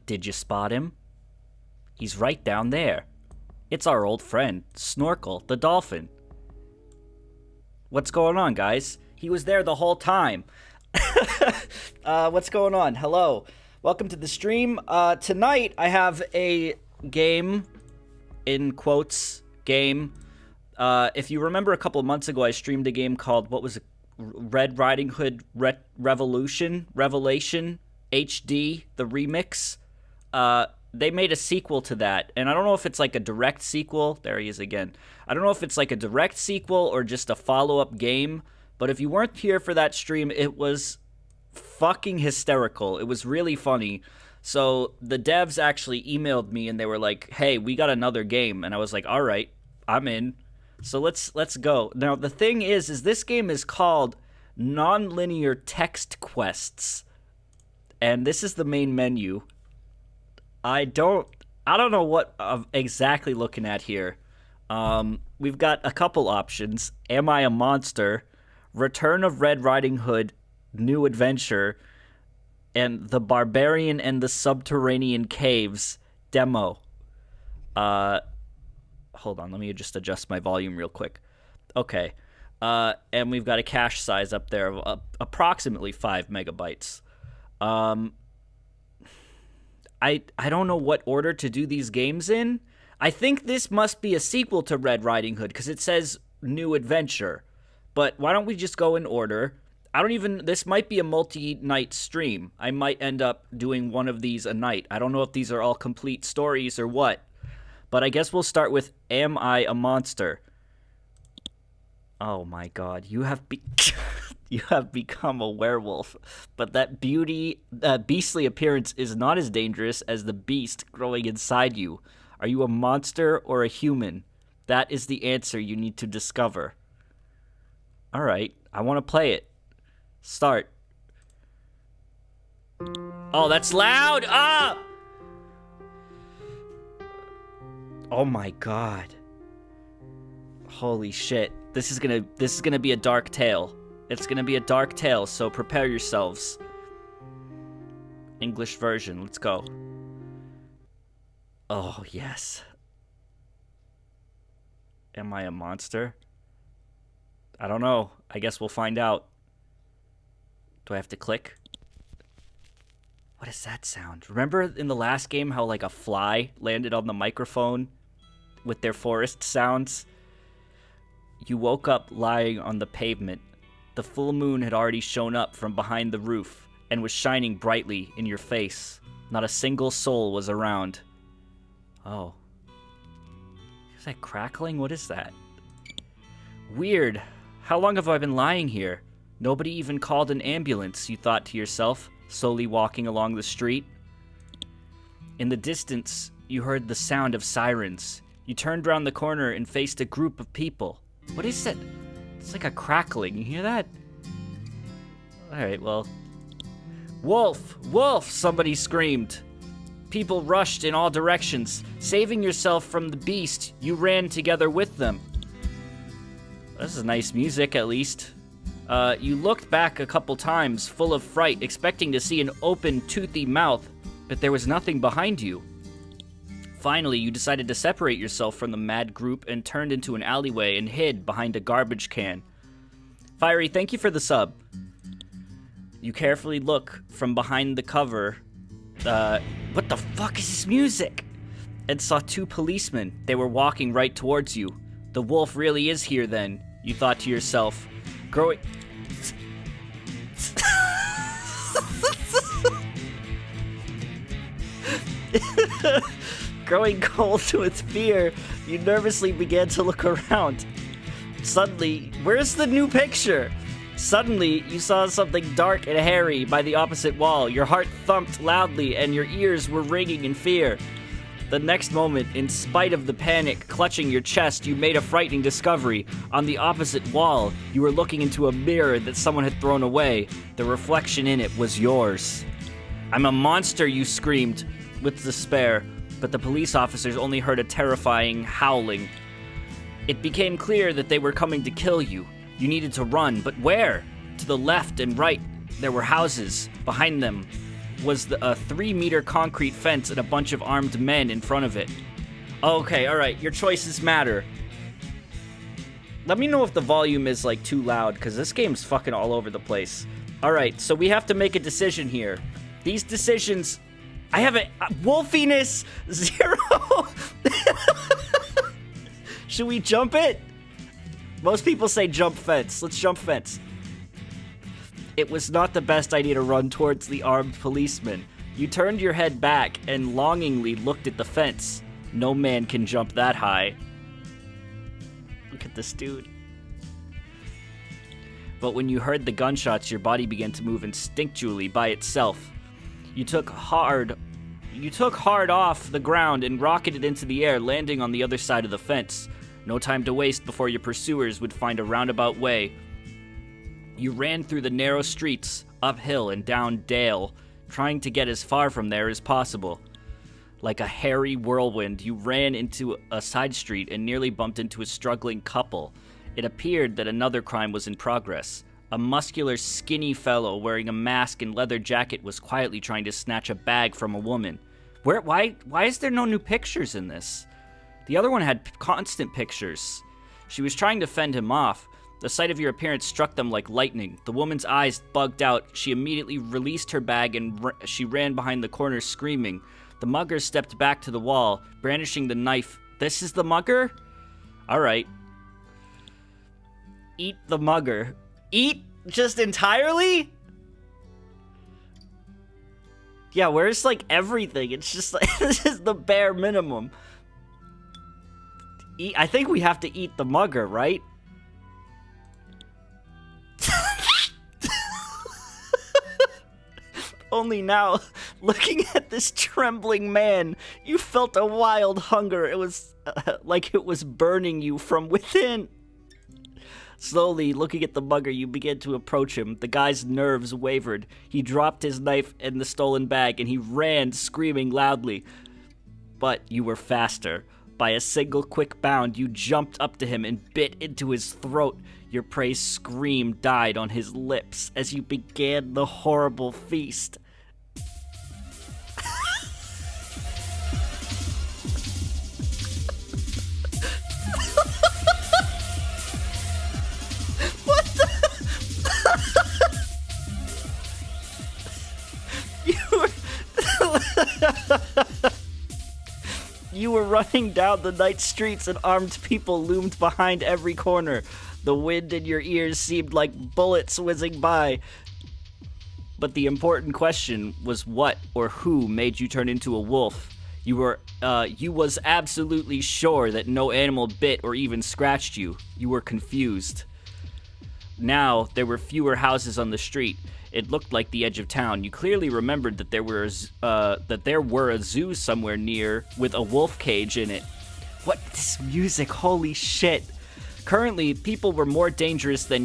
Did you spot him? He's right down there. It's our old friend, Snorkel, the dolphin. What's going on, guys? He was there the whole time. What's going on? Hello. Welcome to the stream. Tonight, I have a game, in quotes, game. If you remember a couple of months ago, I streamed a game called, what was it? Red Riding Hood Revelation HD, the remix. They made a sequel to that, and I don't know if it's like a direct sequel. There he is again. I don't know if it's like a direct sequel or just a follow-up game, but if you weren't here for that stream, it was fucking hysterical. It was really funny. So the devs actually emailed me, and they were like, hey, we got another game, and I was like, all right, I'm in. So let's go. Now, the thing is this game is called Nonlinear Text Quests, and this is the main menu. I don't know what I'm exactly looking at here. We've got a couple options. Am I a Monster? Return of Red Riding Hood, New Adventure, and The Barbarian and the Subterranean Caves demo. Hold on, let me just adjust my volume real quick. Okay. And we've got a cache size up there of approximately 5 megabytes. I don't know what order to do these games in. I think this must be a sequel to Red Riding Hood because it says New Adventure. But why don't we just go in order? This might be a multi-night stream. I might end up doing one of these a night. I don't know if these are all complete stories or what. But I guess we'll start with Am I a Monster? Oh my god, you have become a werewolf. But that beastly appearance is not as dangerous as the beast growing inside you. Are you a monster or a human? That is the answer you need to discover. Alright, I want to play it. Start. Oh, that's loud! Ah! Oh my god. Holy shit. This is gonna be a dark tale. It's gonna be a dark tale, so prepare yourselves. English version, let's go. Oh, yes. Am I a monster? I don't know. I guess we'll find out. Do I have to click? What is that sound? Remember in the last game how like a fly landed on the microphone with their forest sounds? You woke up lying on the pavement. The full moon had already shown up from behind the roof and was shining brightly in your face. Not a single soul was around. Oh. Is that crackling? What is that? Weird. How long have I been lying here? Nobody even called an ambulance, you thought to yourself, slowly walking along the street. In the distance, you heard the sound of sirens. You turned around the corner and faced a group of people. What is it? It's like a crackling. You hear that? Alright, well. Wolf! Wolf! Somebody screamed. People rushed in all directions. Saving yourself from the beast, you ran together with them. This is nice music, at least. You looked back a couple times, full of fright, expecting to see an open, toothy mouth, but there was nothing behind you. Finally, you decided to separate yourself from the mad group and turned into an alleyway and hid behind a garbage can. Fiery, thank you for the sub. You carefully look from behind the cover. What the fuck is this music? And saw 2 policemen. They were walking right towards you. The wolf really is here then, you thought to yourself. Growing... Growing cold with fear, you nervously began to look around. Suddenly, where's the new picture? Suddenly, you saw something dark and hairy by the opposite wall. Your heart thumped loudly and your ears were ringing in fear. The next moment, in spite of the panic clutching your chest, you made a frightening discovery. On the opposite wall, you were looking into a mirror that someone had thrown away. The reflection in it was yours. I'm a monster, you screamed with despair, but the police officers only heard a terrifying howling. It became clear that they were coming to kill you. You needed to run, but where? To the left and right, there were houses. Behind them was a 3-meter concrete fence and a bunch of armed men in front of it. Okay, alright, your choices matter. Let me know if the volume is, like, too loud, because this game's fucking all over the place. Alright, so we have to make a decision here. These decisions... I have a... wolfiness 0! Should we jump it? Most people say jump fence. Let's jump fence. It was not the best idea to run towards the armed policeman. You turned your head back and longingly looked at the fence. No man can jump that high. Look at this dude. But when you heard the gunshots, your body began to move instinctually by itself. You took hard off the ground and rocketed into the air, landing on the other side of the fence. No time to waste before your pursuers would find a roundabout way. You ran through the narrow streets, uphill and down dale, trying to get as far from there as possible. Like a hairy whirlwind, you ran into a side street and nearly bumped into a struggling couple. It appeared that another crime was in progress. A muscular, skinny fellow wearing a mask and leather jacket was quietly trying to snatch a bag from a woman. Why is there no new pictures in this? The other one had constant pictures. She was trying to fend him off. The sight of your appearance struck them like lightning. The woman's eyes bugged out. She immediately released her bag and she ran behind the corner screaming. The mugger stepped back to the wall, brandishing the knife. This is the mugger? Alright. Eat the mugger. Eat just entirely? Yeah, where's like everything? It's just like, this is the bare minimum. I think we have to eat the mugger, right? Only now, looking at this trembling man, you felt a wild hunger. It was like it was burning you from within. Slowly, looking at the mugger, you began to approach him. The guy's nerves wavered. He dropped his knife and the stolen bag, and he ran, screaming loudly. But you were faster. By a single quick bound, you jumped up to him and bit into his throat. Your prey's scream died on his lips as you began the horrible feast. What the? You were running down the night streets and armed people loomed behind every corner. The wind in your ears seemed like bullets whizzing by. But the important question was what or who made you turn into a wolf. You was absolutely sure that no animal bit or even scratched you. You were confused. Now, there were fewer houses on the street. It looked like the edge of town. You clearly remembered that there were a zoo somewhere near with a wolf cage in it. What this music? Holy shit! Currently, people were more dangerous to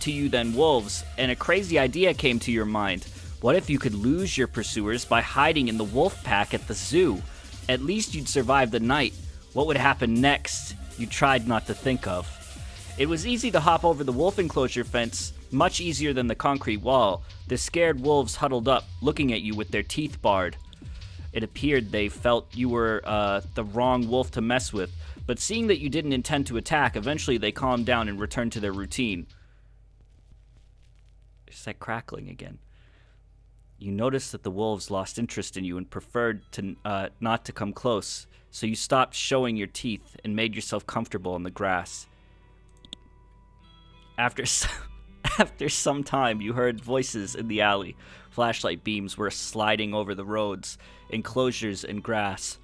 you than wolves, and a crazy idea came to your mind. What if you could lose your pursuers by hiding in the wolf pack at the zoo? At least you'd survive the night. What would happen next? You tried not to think of. It was easy to hop over the wolf enclosure fence, much easier than the concrete wall. The scared wolves huddled up, looking at you with their teeth bared. It appeared they felt you were the wrong wolf to mess with, but seeing that you didn't intend to attack, eventually they calmed down and returned to their routine. It's that crackling again. You noticed that the wolves lost interest in you and preferred to not to come close, so you stopped showing your teeth and made yourself comfortable on the grass. After some time, you heard voices in the alley. Flashlight beams were sliding over the roads, enclosures, and grass.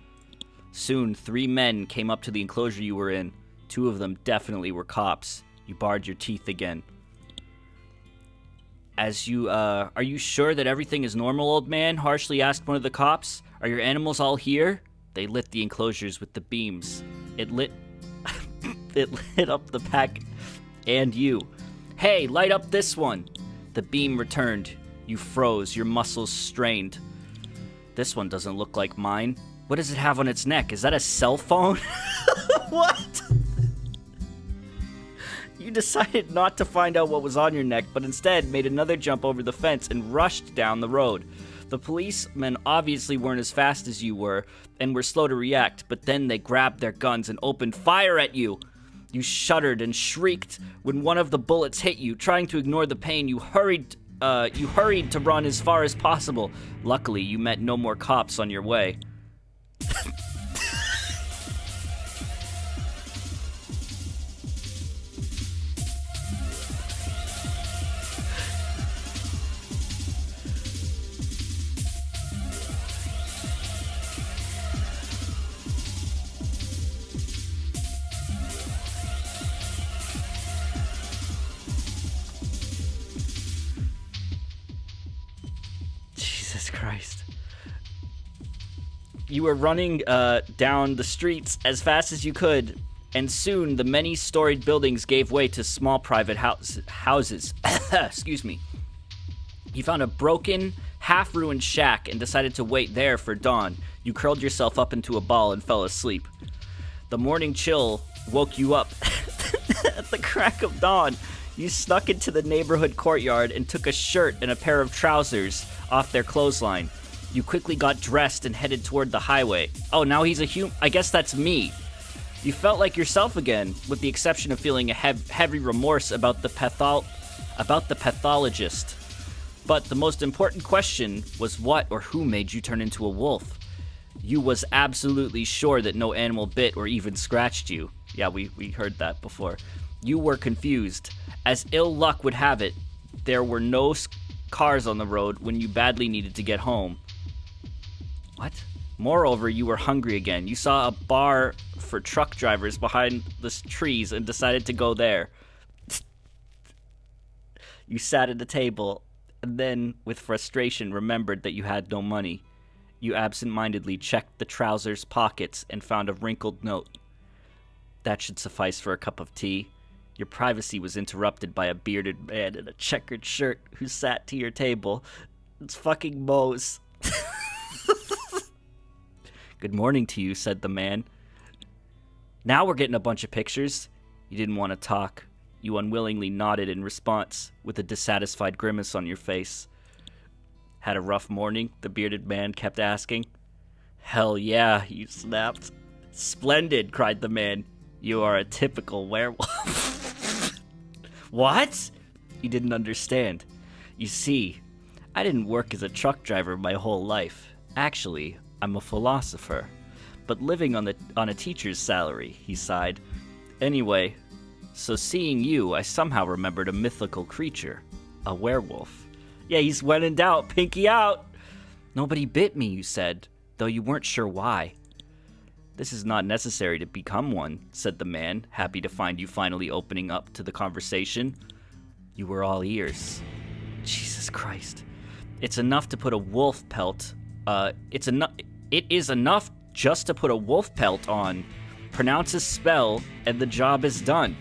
Soon, 3 men came up to the enclosure you were in. 2 of them definitely were cops. You bared your teeth again. Are you sure that everything is normal, old man? Harshly asked one of the cops. Are your animals all here? They lit the enclosures with the beams. It lit up the pack and you. Hey, light up this one. The beam returned. You froze, your muscles strained. This one doesn't look like mine. What does it have on its neck? Is that a cell phone? What? You decided not to find out what was on your neck, but instead made another jump over the fence and rushed down the road. The policemen obviously weren't as fast as you were and were slow to react, but then they grabbed their guns and opened fire at you. You shuddered and shrieked when one of the bullets hit you. Trying to ignore the pain, you hurried to run as far as possible. Luckily, you met no more cops on your way. Jesus Christ. You were running down the streets as fast as you could, and soon the many-storied buildings gave way to small private houses. Excuse me. You found a broken, half-ruined shack and decided to wait there for dawn. You curled yourself up into a ball and fell asleep. The morning chill woke you up at the crack of dawn. You snuck into the neighborhood courtyard and took a shirt and a pair of trousers off their clothesline. You quickly got dressed and headed toward the highway. Oh, now he's a human. I guess that's me. You felt like yourself again, with the exception of feeling a heavy remorse about the pathologist. But the most important question was what or who made you turn into a wolf. You was absolutely sure that no animal bit or even scratched you. Yeah, we heard that before. You were confused. As ill luck would have it, there were no cars on the road when you badly needed to get home. What? Moreover, you were hungry again. You saw a bar for truck drivers behind the trees and decided to go there. You sat at the table and then, with frustration, remembered that you had no money. You absent-mindedly checked the trousers' pockets and found a wrinkled note. That should suffice for a cup of tea. Your privacy was interrupted by a bearded man in a checkered shirt who sat to your table. It's fucking Mose. Good morning to you, said the man. Now we're getting a bunch of pictures. You didn't want to talk. You unwillingly nodded in response, with a dissatisfied grimace on your face. Had a rough morning? The bearded man kept asking. Hell yeah, you snapped. Splendid, cried the man. You are a typical werewolf. What? You didn't understand. You see, I didn't work as a truck driver my whole life. Actually, I'm a philosopher. But living on a teacher's salary, he sighed. Anyway, so seeing you, I somehow remembered a mythical creature. A werewolf. Yeah, he's when in doubt, pinky out. Nobody bit me, you said, though you weren't sure why. This is not necessary to become one, said the man, happy to find you finally opening up to the conversation. You were all ears. Jesus Christ. It's enough to put a wolf pelt. It is enough just to put a wolf pelt on. Pronounce a spell, and the job is done.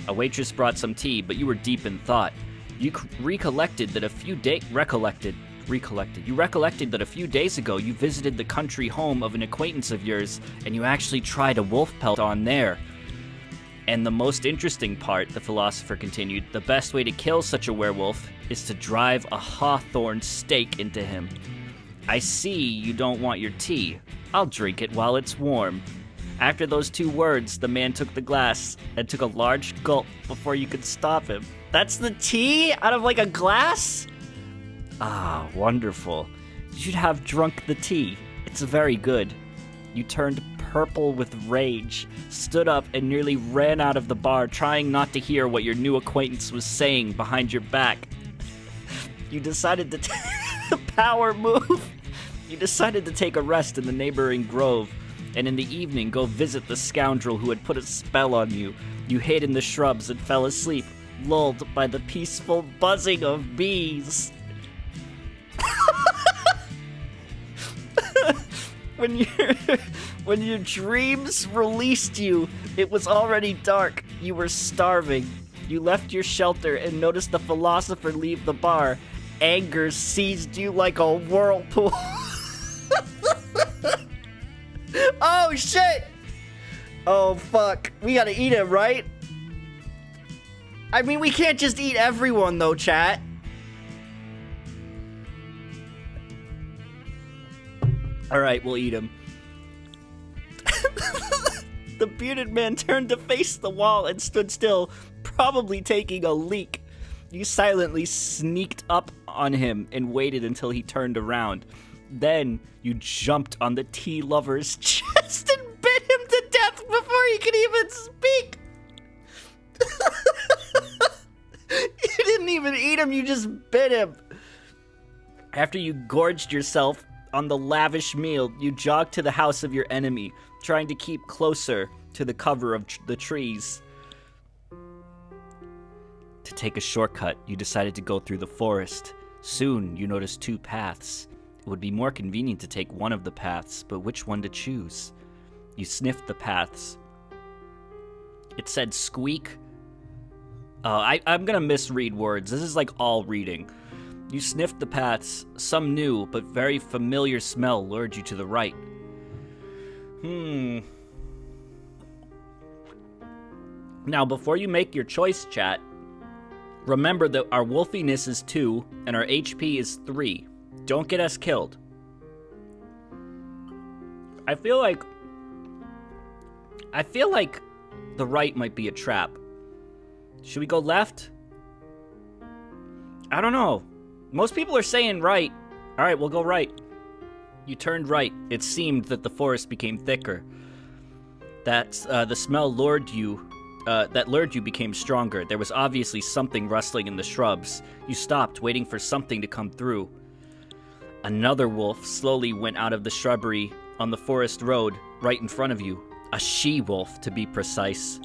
A waitress brought some tea, but you were deep in thought. You recollected that a few days ago you visited the country home of an acquaintance of yours, and you actually tried a wolf pelt on there. And the most interesting part, the philosopher continued, the best way to kill such a werewolf is to drive a hawthorn stake into him. I see you don't want your tea. I'll drink it while it's warm. After those two words, the man took the glass and took a large gulp before you could stop him. That's the tea? Out of like a glass? Ah, wonderful. You should have drunk the tea. It's very good. You turned purple with rage, stood up, and nearly ran out of the bar, trying not to hear what your new acquaintance was saying behind your back. You decided to power move. You decided to take a rest in the neighboring grove, and in the evening go visit the scoundrel who had put a spell on you. You hid in the shrubs and fell asleep, lulled by the peaceful buzzing of bees. When your dreams released you, it was already dark. You were starving. You left your shelter and noticed the philosopher leave the bar. Anger seized you like a whirlpool. Oh, shit! Oh, fuck. We gotta eat him, right? I mean, we can't just eat everyone, though, chat. All right, we'll eat him. The bearded man turned to face the wall and stood still, probably taking a leak. You silently sneaked up on him and waited until he turned around. Then you jumped on the tea lover's chest and bit him to death before he could even speak. You didn't even eat him, you just bit him. After you gorged yourself on the lavish meal, you jogged to the house of your enemy, trying to keep closer to the cover of the trees. To take a shortcut, you decided to go through the forest. Soon, you noticed two paths. It would be more convenient to take one of the paths, but which one to choose? You sniffed the paths. It said squeak. I'm gonna misread words. This is like all reading. You sniffed the paths. Some new but very familiar smell lured you to the right. Now, before you make your choice, chat, remember that our wolfiness is 2 and our HP is 3. Don't get us killed. I feel like the right might be a trap. Should we go left? I don't know. Most people are saying right. All right, we'll go right. You turned right. It seemed that the forest became thicker. The smell lured you became stronger. There was obviously something rustling in the shrubs. You stopped, waiting for something to come through. Another wolf slowly went out of the shrubbery on the forest road right in front of you. A she-wolf, to be precise.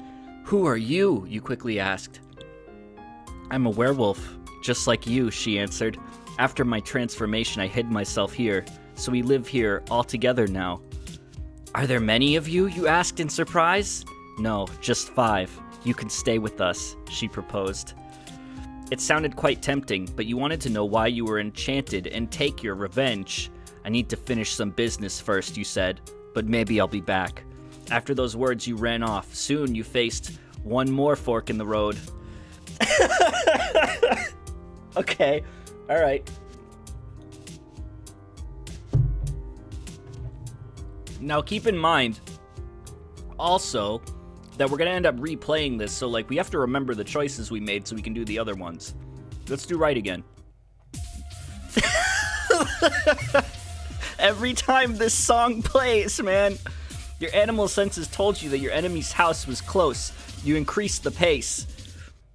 "Who are you?" you quickly asked. "I'm a werewolf, just like you," she answered. "After my transformation, I hid myself here, so we live here all together now." "Are there many of you?" you asked in surprise. "No, just 5. You can stay with us," she proposed. It sounded quite tempting, but you wanted to know why you were enchanted and take your revenge. "I need to finish some business first," you said, "but maybe I'll be back." After those words, you ran off. Soon you faced one more fork in the road. Okay, all right. Now keep in mind, also, that we're going to end up replaying this, so like we have to remember the choices we made so we can do the other ones. Let's do right again. Every time this song plays, man, your animal senses told you that your enemy's house was close. You increased the pace.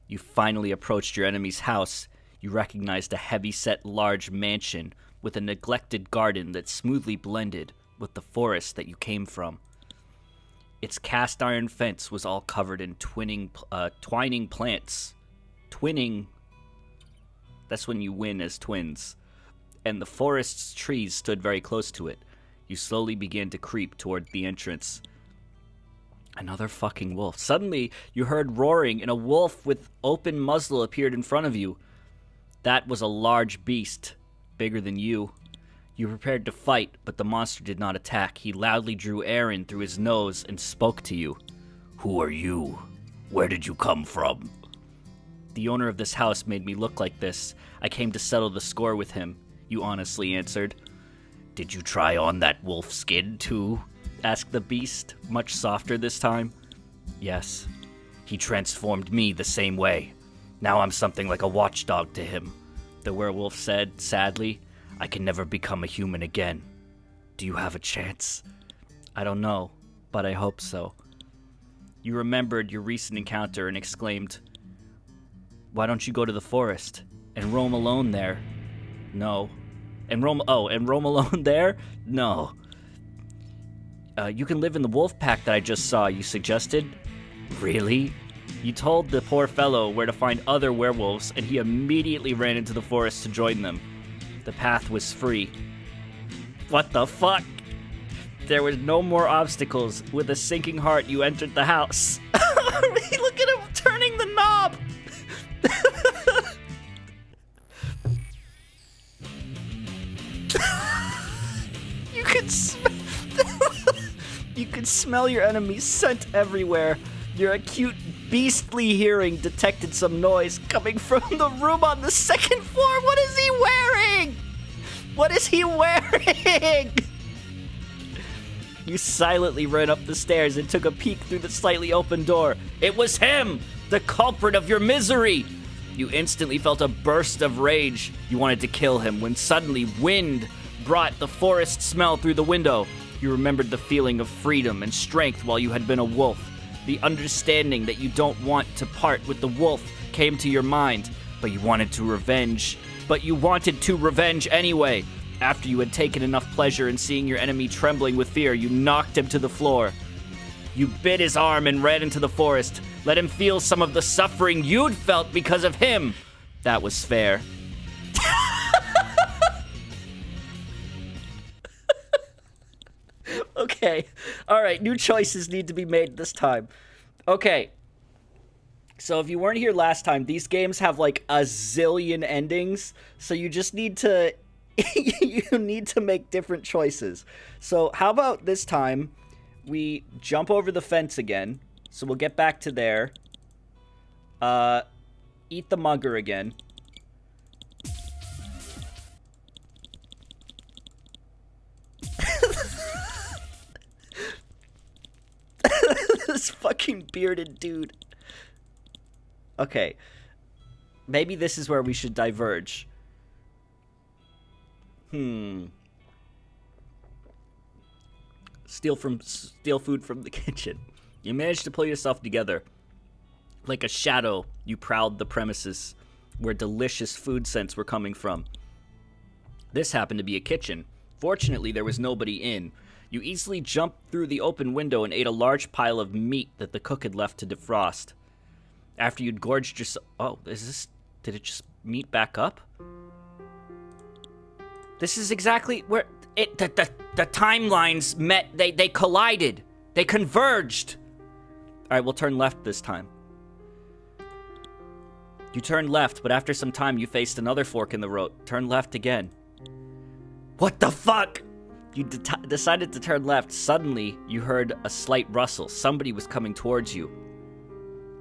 You finally approached your enemy's house. You recognized a heavy-set large mansion with a neglected garden that smoothly blended with the forest that you came from. Its cast iron fence was all covered in twining plants. Twinning, that's when you win as twins. And the forest's trees stood very close to it. You slowly began to creep toward the entrance. Another fucking wolf. Suddenly, you heard roaring, and a wolf with open muzzle appeared in front of you. That was a large beast, bigger than you. You prepared to fight, but the monster did not attack. He loudly drew air in through his nose and spoke to you. "Who are you? Where did you come from?" "The owner of this house made me look like this. I came to settle the score with him," you honestly answered. "Did you try on that wolf skin too?" asked the beast, much softer this time. "Yes. He transformed me the same way. Now I'm something like a watchdog to him," the werewolf said sadly. "I can never become a human again. Do you have a chance?" "I don't know, but I hope so." You remembered your recent encounter and exclaimed, "Why don't you go to the forest and roam alone there?" "No." And roam alone there? "No." You can live in the wolf pack that I just saw," you suggested. "Really?" You told the poor fellow where to find other werewolves, and he immediately ran into the forest to join them. The path was free. What the fuck? There was no more obstacles. With a sinking heart, you entered the house. Look at him turning the knob! You could smell your enemy's scent everywhere. Your acute, beastly hearing detected some noise coming from the room on the second floor. What is he wearing? What is he wearing? You silently ran up the stairs and took a peek through the slightly open door. It was him! The culprit of your misery! You instantly felt a burst of rage. You wanted to kill him when suddenly wind brought the forest smell through the window. You remembered the feeling of freedom and strength while you had been a wolf. The understanding that you don't want to part with the wolf came to your mind, but you wanted to revenge anyway. After you had taken enough pleasure in seeing your enemy trembling with fear, you knocked him to the floor. You bit his arm and ran into the forest. Let him feel some of the suffering you'd felt because of him. That was fair. Okay. All right, new choices need to be made this time. Okay. So if you weren't here last time, these games have like a zillion endings, so you just need to you need to make different choices. So how about this time we jump over the fence again. So we'll get back to there. Eat the mugger again. This fucking bearded dude. Okay. Maybe this is where we should diverge. Steal food from the kitchen. You managed to pull yourself together. Like a shadow, you prowled the premises where delicious food scents were coming from. This happened to be a kitchen. Fortunately, there was nobody in. You easily jumped through the open window and ate a large pile of meat that the cook had left to defrost. After you'd gorged yourself... Oh, did it just meet back up? This is exactly where... The timelines met. They collided. They converged. Alright, we'll turn left this time. You turned left, but after some time you faced another fork in the road. Turn left again. What the fuck? You decided to turn left. Suddenly, you heard a slight rustle. Somebody was coming towards you.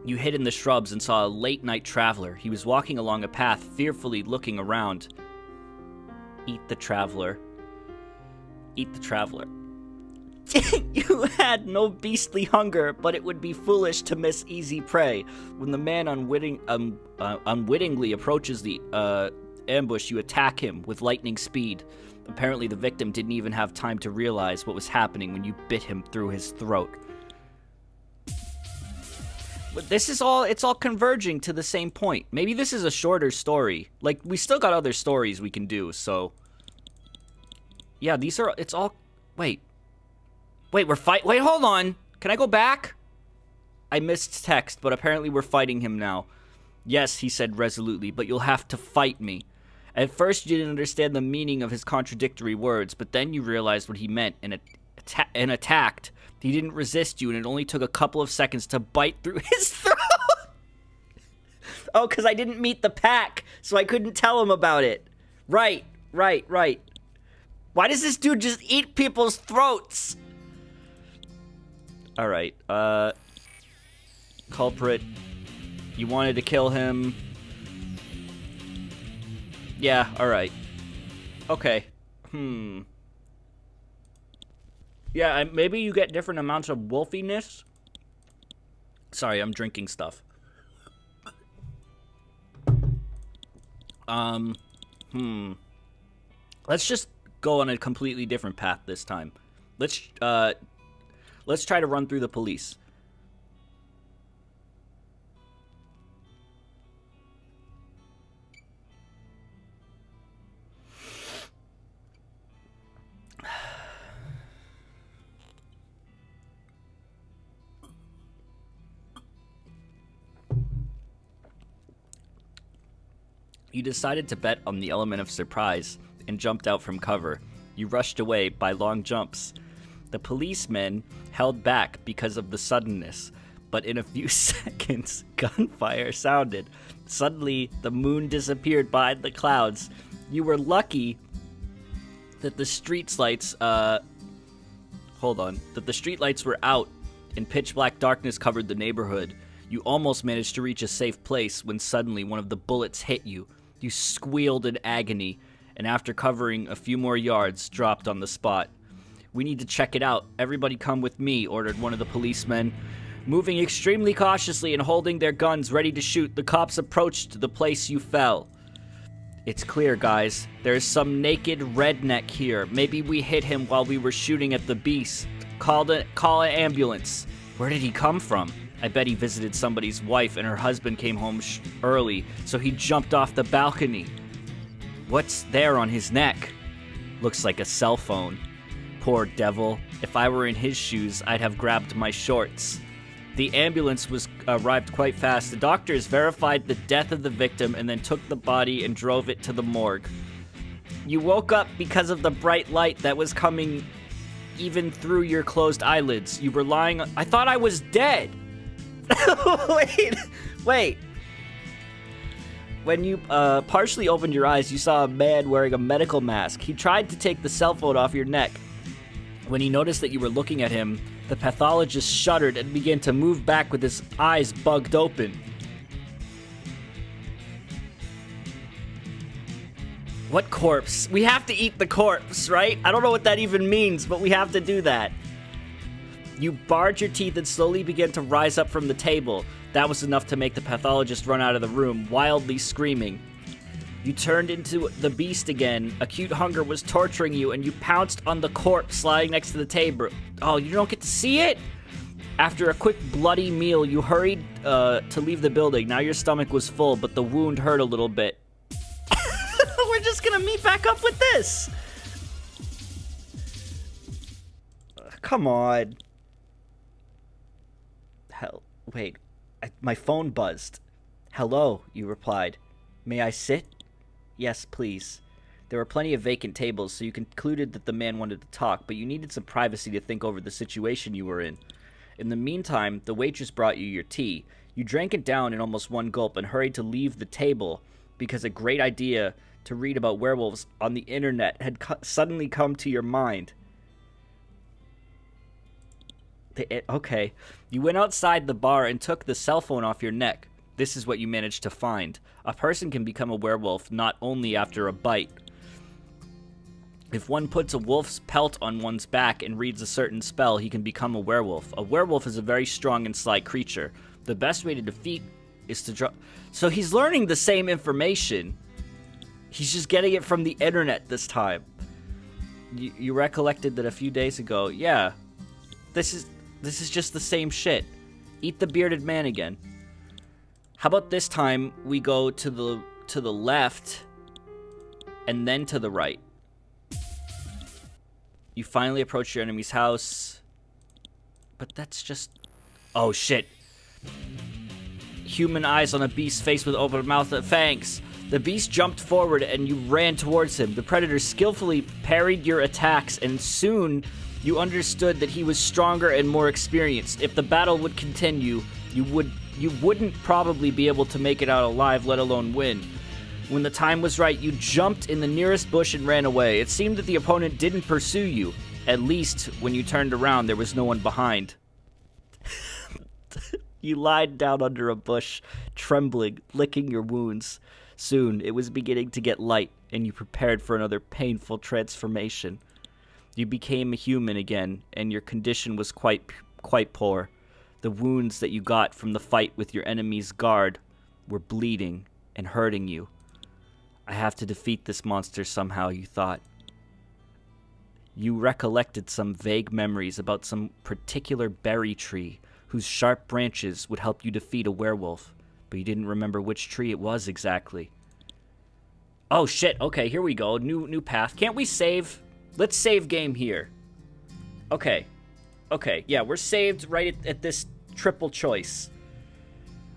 You hid in the shrubs and saw a late-night traveler. He was walking along a path, fearfully looking around. Eat the traveler. Eat the traveler. You had no beastly hunger, but it would be foolish to miss easy prey. When the man unwittingly approaches the ambush, you attack him with lightning speed. Apparently, the victim didn't even have time to realize what was happening when you bit him through his throat. But it's all converging to the same point. Maybe this is a shorter story. Like, we still got other stories we can do, so... Yeah, it's all... Wait, wait, hold on. Can I go back? I missed text, but apparently we're fighting him now. Yes, he said resolutely, but you'll have to fight me. At first, you didn't understand the meaning of his contradictory words, but then you realized what he meant and attacked. He didn't resist you, and it only took a couple of seconds to bite through his throat. Oh, because I didn't meet the pack, so I couldn't tell him about it. Right. Why does this dude just eat people's throats? Alright, culprit. You wanted to kill him. Yeah, alright. Okay. Yeah, maybe you get different amounts of wolfiness. Sorry, I'm drinking stuff. Let's just go on a completely different path this time. Let's try to run through the police. You decided to bet on the element of surprise and jumped out from cover. You rushed away by long jumps. The policemen held back because of the suddenness, but in a few seconds, gunfire sounded. Suddenly, the moon disappeared behind the clouds. You were lucky that the streetlights were out and pitch black darkness covered the neighborhood. You almost managed to reach a safe place when suddenly one of the bullets hit you. You squealed in agony, and after covering a few more yards, dropped on the spot. We need to check it out. Everybody come with me, ordered one of the policemen. Moving extremely cautiously and holding their guns ready to shoot, the cops approached the place you fell. It's clear, guys. There's some naked redneck here. Maybe we hit him while we were shooting at the beast. Call an ambulance. Where did he come from? I bet he visited somebody's wife and her husband came home early, so he jumped off the balcony. What's there on his neck? Looks like a cell phone. Poor devil. If I were in his shoes, I'd have grabbed my shorts. The ambulance arrived quite fast. The doctors verified the death of the victim and then took the body and drove it to the morgue. You woke up because of the bright light that was coming even through your closed eyelids. You were lying on... I thought I was dead. Wait. When you partially opened your eyes, you saw a man wearing a medical mask. He tried to take the cell phone off your neck. When he noticed that you were looking at him, the pathologist shuddered and began to move back with his eyes bugged open. What corpse? We have to eat the corpse, right? I don't know what that even means, but we have to do that. You barred your teeth and slowly began to rise up from the table. That was enough to make the pathologist run out of the room, wildly screaming. You turned into the beast again. Acute hunger was torturing you, and you pounced on the corpse lying next to the table. Oh, you don't get to see it? After a quick bloody meal, you hurried to leave the building. Now your stomach was full, but the wound hurt a little bit. We're just gonna meet back up with this. Come on. Hell, wait. My phone buzzed. Hello, you replied. May I sit? Yes, please. There were plenty of vacant tables, so you concluded that the man wanted to talk, but you needed some privacy to think over the situation you were in. In the meantime, the waitress brought you your tea. You drank it down in almost one gulp and hurried to leave the table because a great idea to read about werewolves on the internet had suddenly come to your mind. Okay. You went outside the bar and took the cell phone off your neck. This is what you managed to find. A person can become a werewolf not only after a bite. If one puts a wolf's pelt on one's back and reads a certain spell, he can become a werewolf. A werewolf is a very strong and sly creature. The best way to defeat is to draw... So he's learning the same information. He's just getting it from the internet this time. You recollected that a few days ago. Yeah. This is just the same shit. Eat the bearded man again. How about this time we go to the left and then to the right? You finally approach your enemy's house. But that's just... Oh, shit. Human eyes on a beast's face with open mouth and fangs. The beast jumped forward and you ran towards him. The predator skillfully parried your attacks, and soon you understood that he was stronger and more experienced. If the battle would continue, you wouldn't probably be able to make it out alive, let alone win. When the time was right, you jumped in the nearest bush and ran away. It seemed that the opponent didn't pursue you. At least, when you turned around, there was no one behind. You lied down under a bush, trembling, licking your wounds. Soon, it was beginning to get light, and you prepared for another painful transformation. You became a human again, and your condition was quite poor. The wounds that you got from the fight with your enemy's guard were bleeding and hurting you. I have to defeat this monster somehow, you thought. You recollected some vague memories about some particular berry tree whose sharp branches would help you defeat a werewolf, but you didn't remember which tree it was exactly. Oh shit, okay, here we go. New path. Can't we save? Let's save game here. Okay, yeah, we're saved right at this triple choice.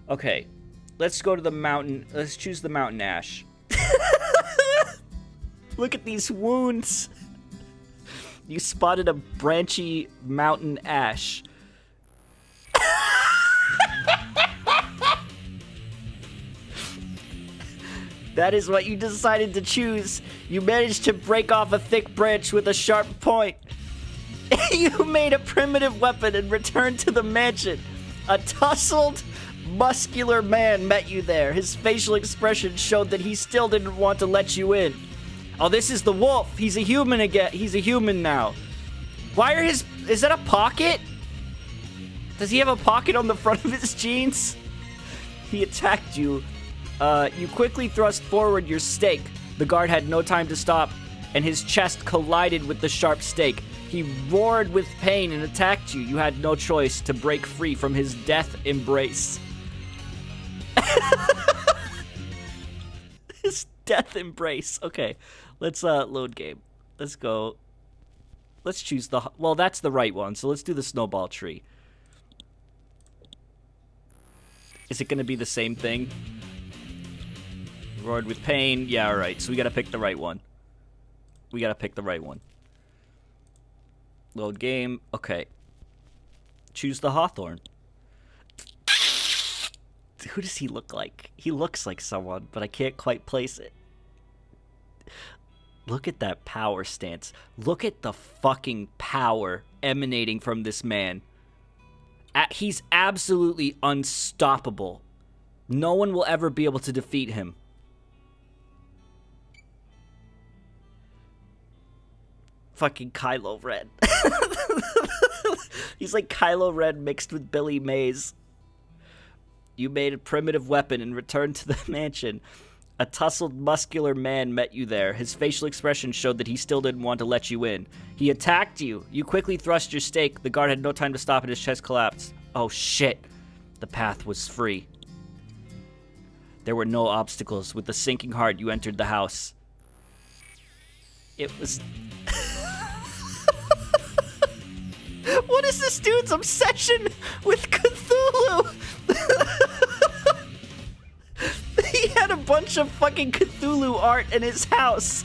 Okay, let's go to the mountain. Let's choose the mountain ash. Look at these wounds. You spotted a branchy mountain ash. That is what you decided to choose. You managed to break off a thick branch with a sharp point. You made a primitive weapon and returned to the mansion. A tousled, muscular man met you there. His facial expression showed that he still didn't want to let you in. Oh, this is the wolf. He's a human again. He's a human now. Why are his... Is that a pocket? Does he have a pocket on the front of his jeans? He attacked you. You quickly thrust forward your stake. The guard had no time to stop, and his chest collided with the sharp stake. He roared with pain and attacked you. You had no choice to break free from his death embrace. His death embrace. Okay, let's load game. Let's go. Let's choose the... Well, that's the right one, so let's do the snowball tree. Is it going to be the same thing? Roared with pain. Yeah, all right. So we got to pick the right one. We got to pick the right one. Load game. Okay. Choose the Hawthorne. Who does he look like? He looks like someone, but I can't quite place it. Look at that power stance. Look at the fucking power emanating from this man. He's absolutely unstoppable. No one will ever be able to defeat him. Fucking Kylo Ren. He's like Kylo Ren mixed with Billy Mays. You made a primitive weapon and returned to the mansion. A tousled, muscular man met you there. His facial expression showed that he still didn't want to let you in. He attacked you. You quickly thrust your stake. The guard had no time to stop and his chest collapsed. Oh shit. The path was free. There were no obstacles. With a sinking heart, you entered the house. It was... What is this dude's obsession with Cthulhu? He had a bunch of fucking Cthulhu art in his house.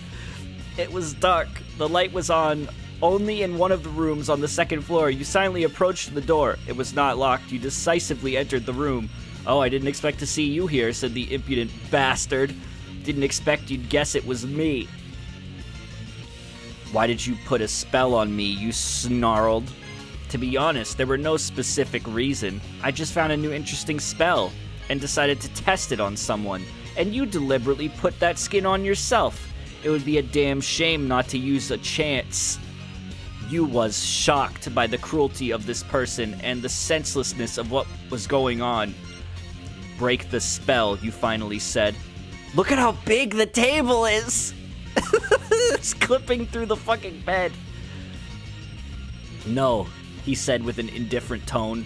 It was dark. The light was on only in one of the rooms on the second floor. You silently approached the door. It was not locked. You decisively entered the room. Oh, I didn't expect to see you here, said the impudent bastard. Didn't expect you'd guess it was me. Why did you put a spell on me, you snarled? To be honest, there were no specific reason. I just found a new interesting spell and decided to test it on someone. And you deliberately put that skin on yourself. It would be a damn shame not to use a chance. You was shocked by the cruelty of this person and the senselessness of what was going on. Break the spell, you finally said. Look at how big the table is! It's clipping through the fucking bed. No, he said with an indifferent tone.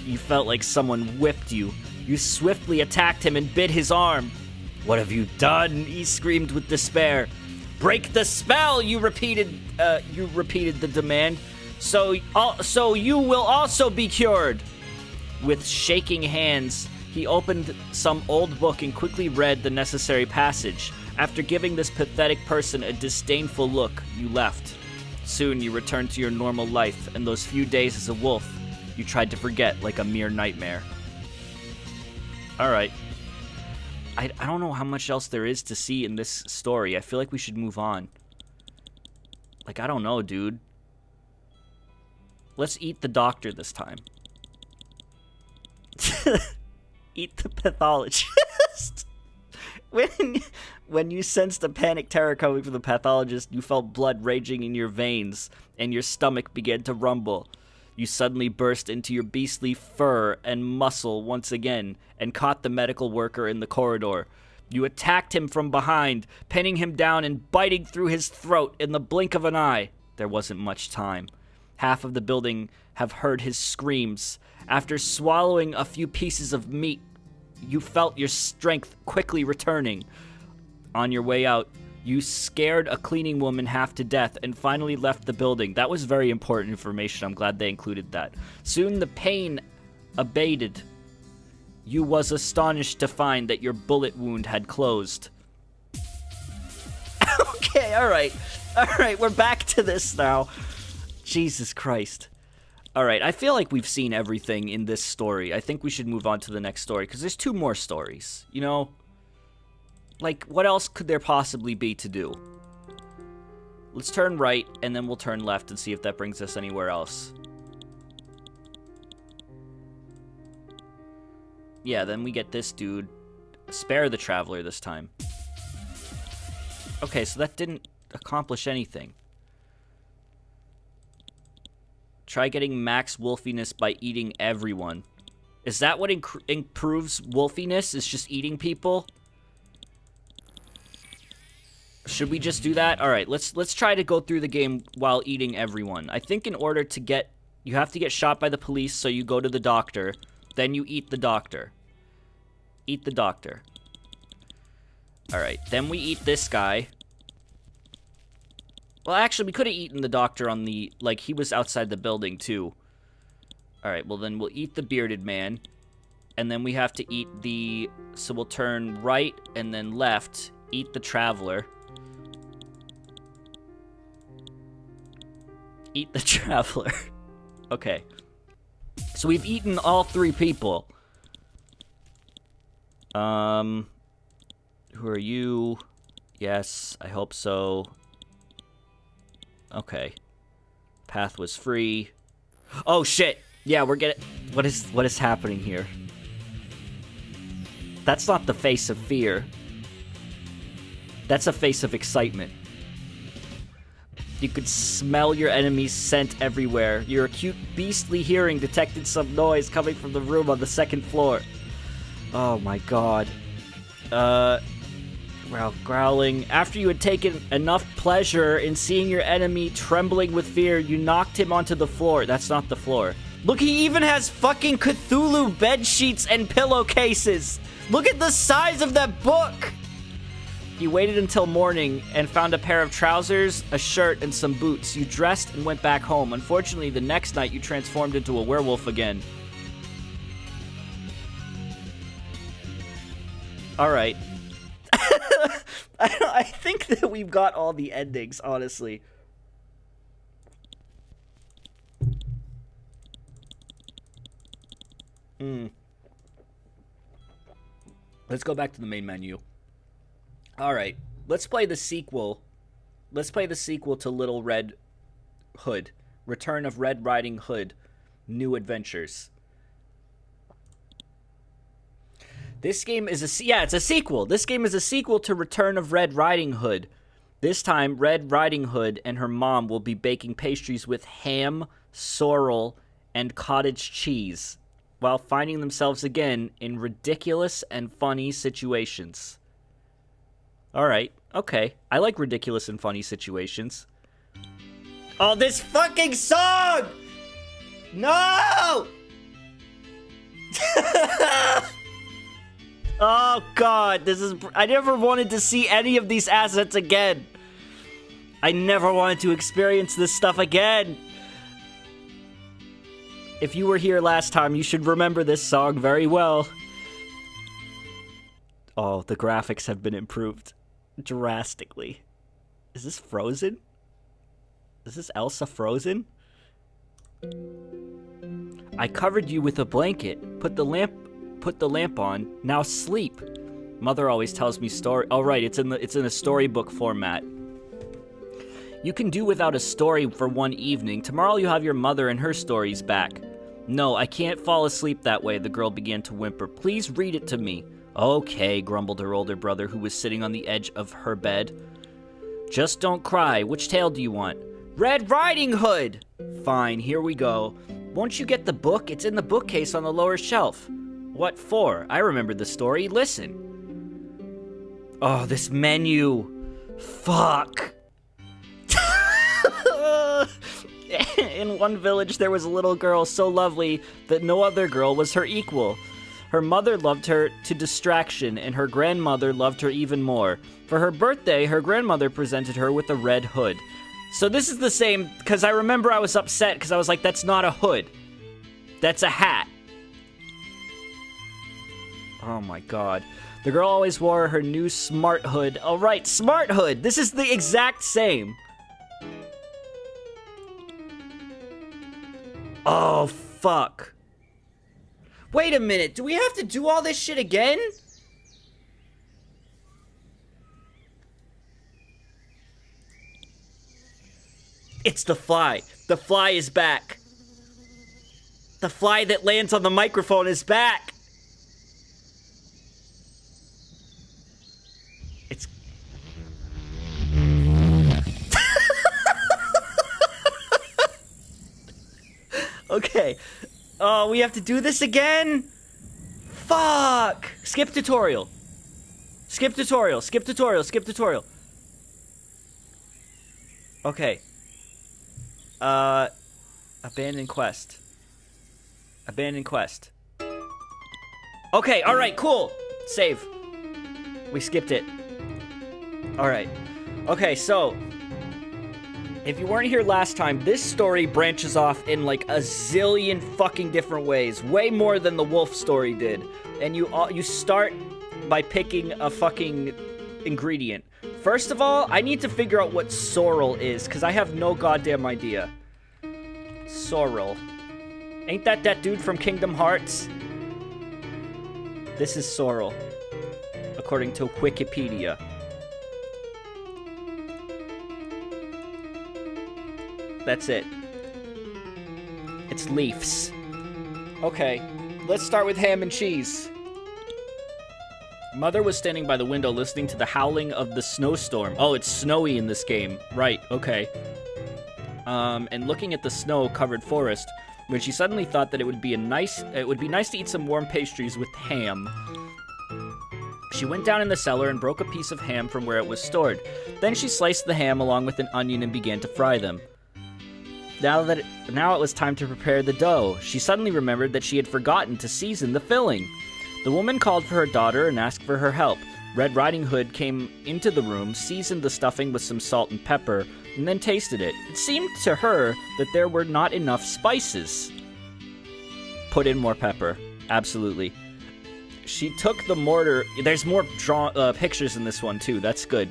You felt like someone whipped you. You swiftly attacked him and bit his arm. What have you done? He screamed with despair. Break the spell, you repeated the demand. So you will also be cured. With shaking hands, he opened some old book and quickly read the necessary passage. After giving this pathetic person a disdainful look, you left. Soon you returned to your normal life, and those few days as a wolf, you tried to forget like a mere nightmare. Alright. I don't know how much else there is to see in this story. I feel like we should move on. Like, I don't know, dude. Let's eat the doctor this time. Eat the pathologist. When you sensed a panic terror coming from the pathologist, you felt blood raging in your veins, and your stomach began to rumble. You suddenly burst into your beastly fur and muscle once again, and caught the medical worker in the corridor. You attacked him from behind, pinning him down and biting through his throat in the blink of an eye. There wasn't much time. Half of the building have heard his screams. After swallowing a few pieces of meat, you felt your strength quickly returning. On your way out, you scared a cleaning woman half to death and finally left the building. That was very important information. I'm glad they included that. Soon the pain abated. You was astonished to find that your bullet wound had closed. Okay, alright. Alright, we're back to this now. Jesus Christ. Alright, I feel like we've seen everything in this story. I think we should move on to the next story, because there's 2 more stories, you know? Like, what else could there possibly be to do? Let's turn right, and then we'll turn left and see if that brings us anywhere else. Yeah, then we get this dude. Spare the traveler this time. Okay, so that didn't accomplish anything. Try getting max wolfiness by eating everyone. Is that what improves wolfiness? Is just eating people? Should we just do that? All right, let's try to go through the game while eating everyone. I think in order to get... You have to get shot by the police, so you go to the doctor. Then you eat the doctor. Eat the doctor. All right, then we eat this guy. Well, actually, we could have eaten the doctor on the... Like, he was outside the building, too. All right, well, then we'll eat the bearded man. And then we have to eat the... So we'll turn right and then left. Eat the traveler. Eat the traveler. Okay. So we've eaten all 3 people. Who are you? Yes, I hope so. Okay. Path was free. Oh shit! Yeah, we're getting... What is happening here? That's not the face of fear. That's a face of excitement. You could smell your enemy's scent everywhere. Your acute beastly hearing detected some noise coming from the room on the 2nd floor. Oh my god. Well, growling. After you had taken enough pleasure in seeing your enemy trembling with fear, you knocked him onto the floor. That's not the floor. Look, he even has fucking Cthulhu bed sheets and pillowcases. Look at the size of that book. You waited until morning and found a pair of trousers, a shirt, and some boots. You dressed and went back home. Unfortunately, the next night you transformed into a werewolf again. Alright. I think that we've got all the endings, honestly. Let's go back to the main menu. Alright, let's play the sequel. Let's play the sequel to Little Red Hood. Return of Red Riding Hood. New Adventures. This game is it's a sequel. This game is a sequel to Return of Red Riding Hood. This time, Red Riding Hood and her mom will be baking pastries with ham, sorrel, and cottage cheese, while finding themselves again in ridiculous and funny situations. Alright, okay. I like ridiculous and funny situations. Oh, this fucking song! No! Oh, God, this is... I never wanted to see any of these assets again. I never wanted to experience this stuff again. If you were here last time, you should remember this song very well. Oh, the graphics have been improved drastically. Is this Frozen? Is this Elsa Frozen? I covered you with a blanket. Put the lamp on. Now sleep. Mother always tells me story. Oh right, it's in a storybook format. You can do without a story for one evening. Tomorrow you have your mother and her stories back. No, I can't fall asleep that way, the girl began to whimper. Please read it to me. Okay, grumbled her older brother, who was sitting on the edge of her bed. Just don't cry. Which tale do you want? Red Riding Hood! Fine, here we go. Won't you get the book? It's in the bookcase on the lower shelf. What for? I remember the story. Listen. Oh, this menu. Fuck. In one village, there was a little girl so lovely that no other girl was her equal. Her mother loved her to distraction, and her grandmother loved her even more. For her birthday, her grandmother presented her with a red hood. So this is the same, because I remember I was upset, because I was like, that's not a hood. That's a hat. Oh my god. The girl always wore her new smart hood. Oh right, smart hood! This is the exact same. Oh, fuck. Wait a minute, do we have to do all this shit again? It's the fly. The fly is back. The fly that lands on the microphone is back. It's... Okay. Oh, we have to do this again? Fuck! Skip tutorial. Skip tutorial. Skip tutorial. Skip tutorial. Okay. Abandoned quest. Abandoned quest. Okay, alright, cool. Save. We skipped it. Alright. Okay, so if you weren't here last time, this story branches off in like a zillion fucking different ways. Way more than the wolf story did. And you start by picking a fucking ingredient. First of all, I need to figure out what sorrel is, because I have no goddamn idea. Sorrel. Ain't that dude from Kingdom Hearts? This is sorrel, according to Wikipedia. That's it. It's leaves. Okay, let's start with ham and cheese. Mother was standing by the window listening to the howling of the snowstorm. Oh, it's snowy in this game. Right, okay. And looking at the snow-covered forest, when she suddenly thought that it would be nice to eat some warm pastries with ham. She went down in the cellar and broke a piece of ham from where it was stored. Then she sliced the ham along with an onion and began to fry them. Now it was time to prepare the dough. She suddenly remembered that she had forgotten to season the filling. The woman called for her daughter and asked for her help. Red Riding Hood came into the room, seasoned the stuffing with some salt and pepper, and then tasted it. It seemed to her that there were not enough spices. Put in more pepper. Absolutely. She took the mortar. There's more pictures in this one, too. That's good.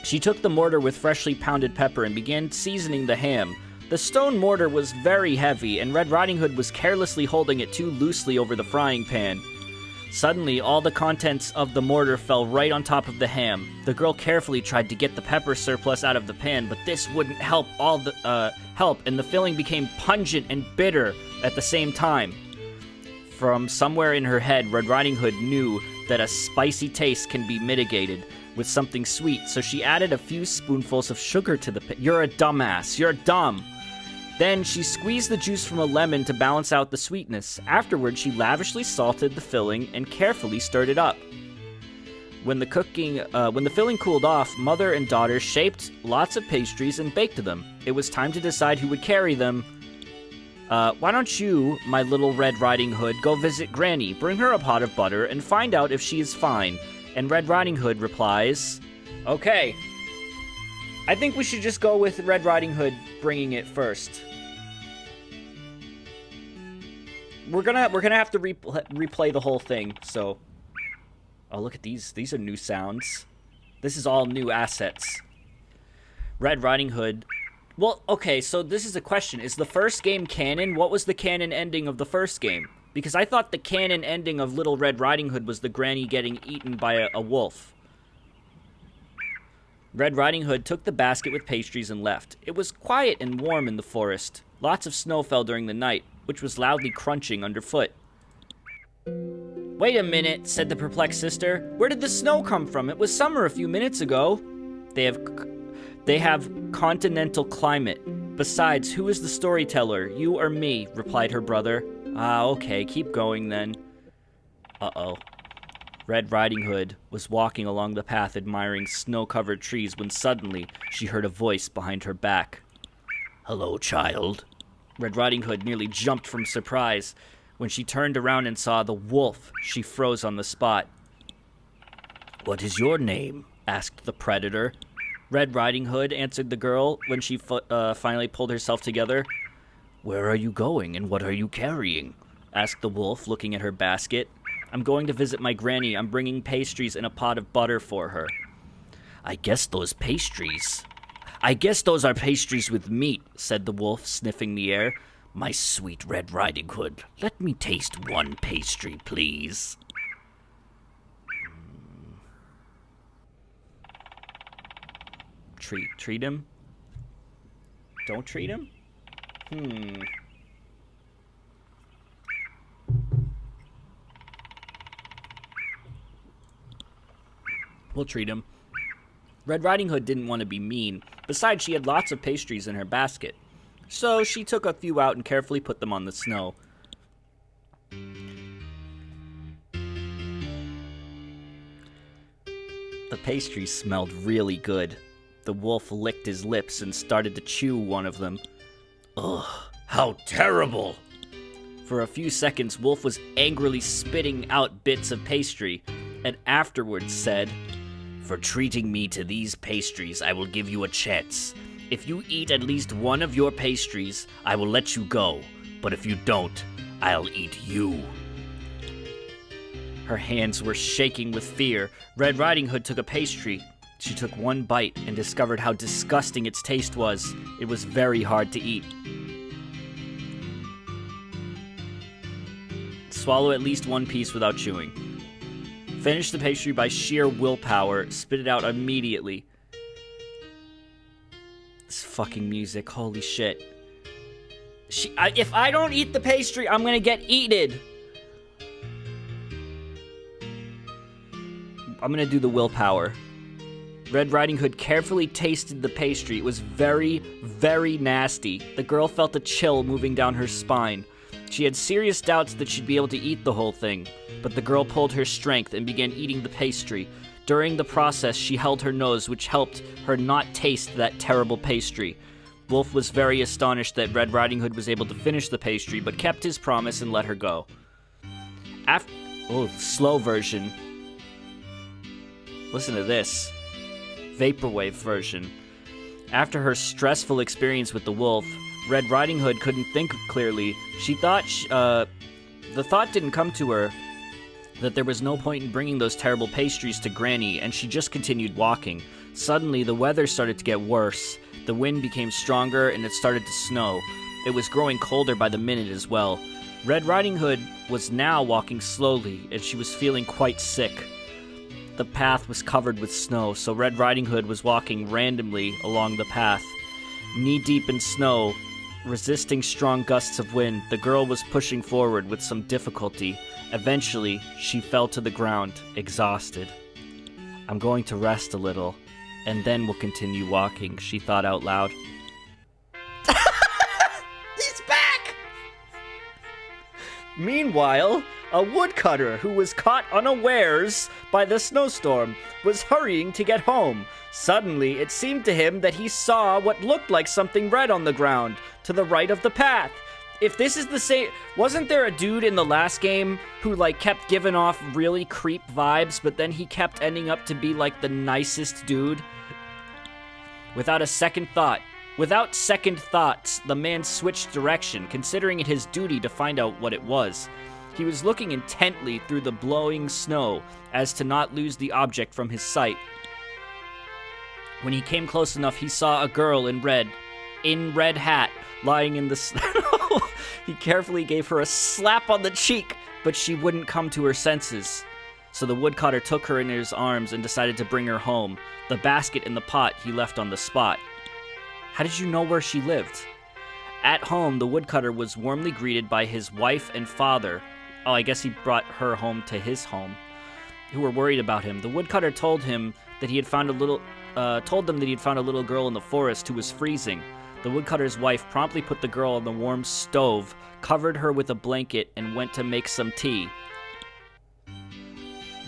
She took the mortar with freshly pounded pepper and began seasoning the ham. The stone mortar was very heavy, and Red Riding Hood was carelessly holding it too loosely over the frying pan. Suddenly, all the contents of the mortar fell right on top of the ham. The girl carefully tried to get the pepper surplus out of the pan, but this wouldn't help and the filling became pungent and bitter at the same time. From somewhere in her head, Red Riding Hood knew that a spicy taste can be mitigated with something sweet, so she added a few spoonfuls of sugar to the You're a dumbass. You're dumb. Then she squeezed the juice from a lemon to balance out the sweetness. Afterward, she lavishly salted the filling and carefully stirred it up. When the filling cooled off, mother and daughter shaped lots of pastries and baked them. It was time to decide who would carry them. Why don't you, my little Red Riding Hood, go visit Granny, bring her a pot of butter, and find out if she is fine. And Red Riding Hood replies, okay. I think we should just go with Red Riding Hood bringing it first. We're gonna have to replay the whole thing, so... Oh, look at these. These are new sounds. This is all new assets. Red Riding Hood... Well, okay, so this is a question. Is the first game canon? What was the canon ending of the first game? Because I thought the canon ending of Little Red Riding Hood was the granny getting eaten by a wolf. Red Riding Hood took the basket with pastries and left. It was quiet and warm in the forest. Lots of snow fell during the night, which was loudly crunching underfoot. Wait a minute, said the perplexed sister. Where did the snow come from? It was summer a few minutes ago. They have continental climate. Besides, who is the storyteller, you or me? Replied her brother. Ah, okay, keep going then. Uh-oh. Red Riding Hood was walking along the path admiring snow-covered trees when suddenly she heard a voice behind her back. Hello, child. Red Riding Hood nearly jumped from surprise. When she turned around and saw the wolf, she froze on the spot. What is your name? Asked the predator. Red Riding Hood, answered the girl when she finally pulled herself together. Where are you going and what are you carrying? Asked the wolf, looking at her basket. I'm going to visit my granny. I'm bringing pastries and a pot of butter for her. I guess those are pastries with meat, said the wolf, sniffing the air. My sweet Red Riding Hood, let me taste one pastry, please. Treat him? Don't treat him? We'll treat him. Red Riding Hood didn't want to be mean. Besides, she had lots of pastries in her basket. So she took a few out and carefully put them on the snow. The pastry smelled really good. The wolf licked his lips and started to chew one of them. Ugh, how terrible! For a few seconds, Wolf was angrily spitting out bits of pastry, and afterwards said, "For treating me to these pastries, I will give you a chance. If you eat at least one of your pastries, I will let you go. But if you don't, I'll eat you." Her hands were shaking with fear. Red Riding Hood took a pastry. She took one bite and discovered how disgusting its taste was. It was very hard to eat. Swallow at least one piece without chewing. Finish the pastry by sheer willpower. Spit it out immediately. This fucking music, holy shit. If I don't eat the pastry, I'm gonna get eaten. I'm gonna do the willpower. Red Riding Hood carefully tasted the pastry. It was very, very nasty. The girl felt a chill moving down her spine. She had serious doubts that she'd be able to eat the whole thing, but the girl pulled her strength and began eating the pastry. During the process, she held her nose, which helped her not taste that terrible pastry. Wolf was very astonished that Red Riding Hood was able to finish the pastry, but kept his promise and let her go. Slow version. Listen to this. Vaporwave version. After her stressful experience with the wolf, Red Riding Hood couldn't think clearly. She thought, the thought didn't come to her that there was no point in bringing those terrible pastries to Granny, and she just continued walking. Suddenly, the weather started to get worse. The wind became stronger, and it started to snow. It was growing colder by the minute as well. Red Riding Hood was now walking slowly, and she was feeling quite sick. The path was covered with snow, so Red Riding Hood was walking randomly along the path. Knee-deep in snow, resisting strong gusts of wind, the girl was pushing forward with some difficulty. Eventually, she fell to the ground, exhausted. "I'm going to rest a little, and then we'll continue walking," she thought out loud. He's back! Meanwhile, a woodcutter who was caught unawares by the snowstorm was hurrying to get home. Suddenly, it seemed to him that he saw what looked like something red on the ground, to the right of the path. If this is the same... Wasn't there a dude in the last game who, kept giving off really creep vibes, but then he kept ending up to be, the nicest dude? Without second thoughts, the man switched direction, considering it his duty to find out what it was. He was looking intently through the blowing snow, as to not lose the object from his sight. When he came close enough, he saw a girl in red hat, lying in the snow. He carefully gave her a slap on the cheek, but she wouldn't come to her senses. So the woodcutter took her in his arms and decided to bring her home. The basket and the pot he left on the spot. How did you know where she lived? At home, the woodcutter was warmly greeted by his wife and father. Oh, I guess he brought her home to his home, who were worried about him. The woodcutter told him that he had found a little girl in the forest who was freezing. The woodcutter's wife promptly put the girl on the warm stove, covered her with a blanket, and went to make some tea.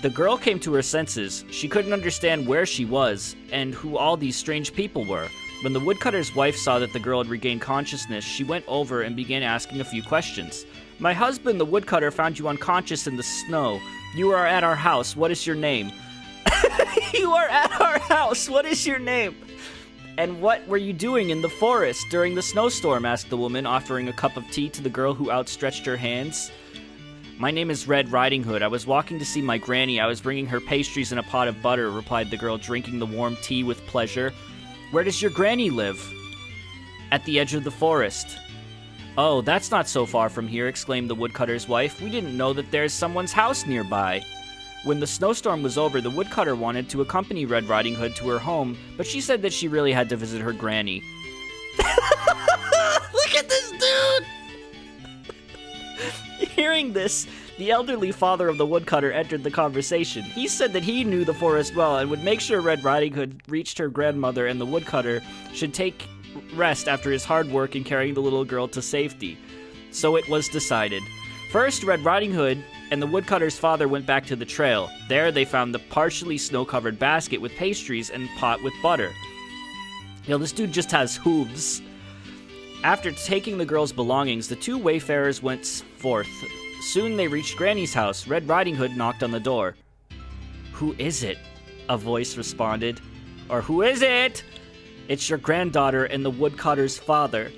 The girl came to her senses. She couldn't understand where she was and who all these strange people were. When the woodcutter's wife saw that the girl had regained consciousness, she went over and began asking a few questions. "My husband, the woodcutter, found you unconscious in the snow. You are at our house. What is your name?" "You are at our house. What is your name?" "And what were you doing in the forest during the snowstorm?" asked the woman, offering a cup of tea to the girl who outstretched her hands. "My name is Red Riding Hood. I was walking to see my granny. I was bringing her pastries and a pot of butter," replied the girl, drinking the warm tea with pleasure. "Where does your granny live?" "At the edge of the forest." "Oh, that's not so far from here," exclaimed the woodcutter's wife. "We didn't know that there's someone's house nearby." When the snowstorm was over, the woodcutter wanted to accompany Red Riding Hood to her home, but she said that she really had to visit her granny. Look at this dude! Hearing this, the elderly father of the woodcutter entered the conversation. He said that he knew the forest well and would make sure Red Riding Hood reached her grandmother, and the woodcutter should take rest after his hard work in carrying the little girl to safety. So it was decided. First, Red Riding Hood and the woodcutter's father went back to the trail. There, they found the partially snow-covered basket with pastries and pot with butter. This dude just has hooves. After taking the girl's belongings, the two wayfarers went forth. Soon they reached Granny's house. Red Riding Hood knocked on the door. "Who is it?" a voice responded. Or, "Who is it?" "It's your granddaughter and the woodcutter's father."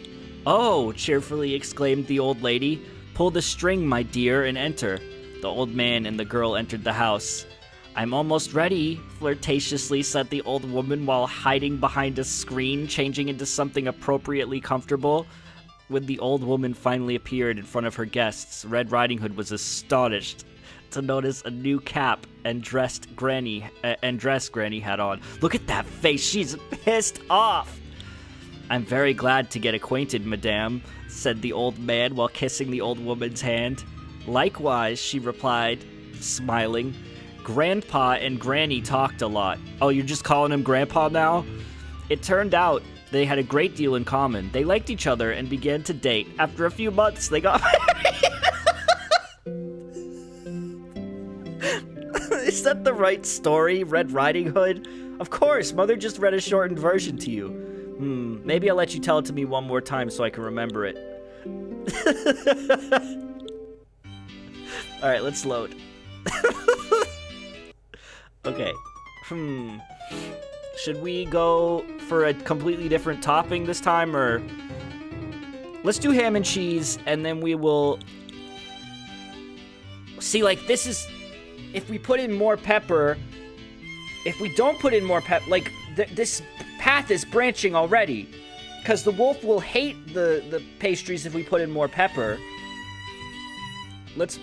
"Oh," cheerfully exclaimed the old lady. "Pull the string, my dear, and enter." The old man and the girl entered the house. "I'm almost ready," flirtatiously said the old woman while hiding behind a screen, changing into something appropriately comfortable. When the old woman finally appeared in front of her guests, Red Riding Hood was astonished to notice a new cap and dress Granny had on. "Look at that face, she's pissed off." "I'm very glad to get acquainted, madame," said the old man while kissing the old woman's hand. "Likewise," she replied, smiling. "Grandpa and Granny talked a lot." "Oh, you're just calling him Grandpa now?" It turned out they had a great deal in common. They liked each other and began to date. After a few months, they got married. Is that the right story, Red Riding Hood? Of course, Mother just read a shortened version to you. Maybe I'll let you tell it to me one more time so I can remember it. Alright, let's load. Okay. Should we go for a completely different topping this time, or... Let's do ham and cheese, and then we will... See, like, this is... If we put in more pepper... If we don't put in more pepper... Like, this path is branching already. Because the wolf will hate the pastries if we put in more pepper. Let's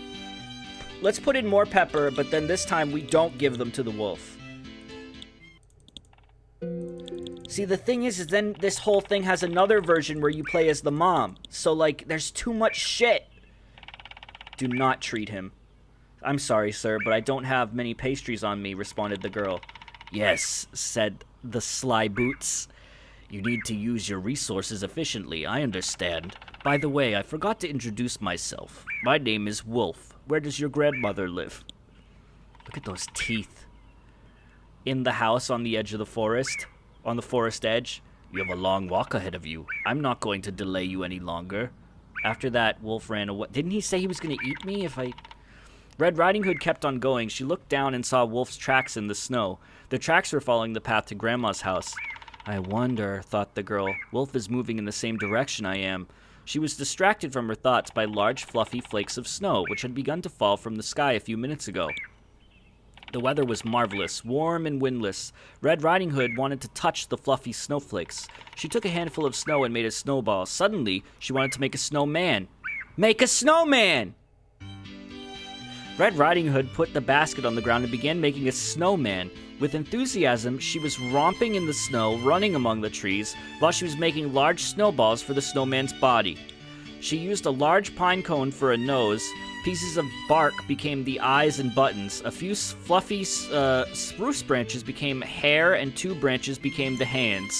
put in more pepper, but then this time we don't give them to the wolf. See, the thing is then this whole thing has another version where you play as the mom. So, like, there's too much shit. Do not treat him. "I'm sorry, sir, but I don't have many pastries on me," responded the girl. "Yes," said the sly boots. "You need to use your resources efficiently, I understand. By the way, I forgot to introduce myself. My name is Wolf. Where does your grandmother live?" Look at those teeth. "In the house on the edge of the forest. On the forest edge. You have a long walk ahead of you. I'm not going to delay you any longer." After that, Wolf ran away. Didn't he say he was going to eat me if I... Red Riding Hood kept on going. She looked down and saw Wolf's tracks in the snow. The tracks were following the path to Grandma's house. "I wonder," thought the girl. "Wolf is moving in the same direction I am." She was distracted from her thoughts by large, fluffy flakes of snow, which had begun to fall from the sky a few minutes ago. The weather was marvelous, warm and windless. Red Riding Hood wanted to touch the fluffy snowflakes. She took a handful of snow and made a snowball. Suddenly, she wanted to make a snowman. Make a snowman! Red Riding Hood put the basket on the ground and began making a snowman. With enthusiasm, she was romping in the snow, running among the trees, while she was making large snowballs for the snowman's body. She used a large pine cone for a nose. Pieces of bark became the eyes and buttons. A few fluffy spruce branches became hair, and 2 branches became the hands.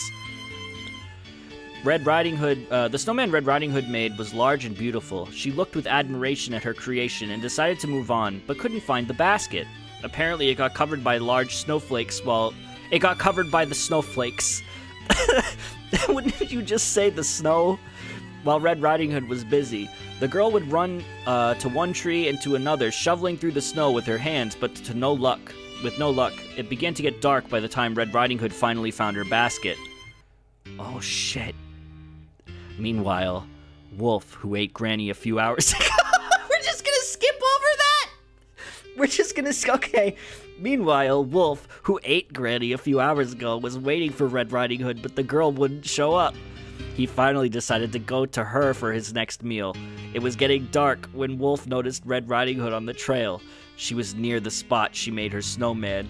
Red Riding Hood, the snowman Red Riding Hood made was large and beautiful. She looked with admiration at her creation and decided to move on, but couldn't find the basket. Apparently, it got covered by large snowflakes while... It got covered by the snowflakes. Wouldn't you just say the snow? While Red Riding Hood was busy, the girl would run to one tree and to another, shoveling through the snow with her hands, but with no luck. It began to get dark by the time Red Riding Hood finally found her basket. Oh, shit. Meanwhile, Wolf, who ate Granny a few hours ago... We're just gonna skip over that! We're just gonna... Okay. Meanwhile, Wolf, who ate Granny a few hours ago, was waiting for Red Riding Hood, but the girl wouldn't show up. He finally decided to go to her for his next meal. It was getting dark when Wolf noticed Red Riding Hood on the trail. She was near the spot she made her snowman.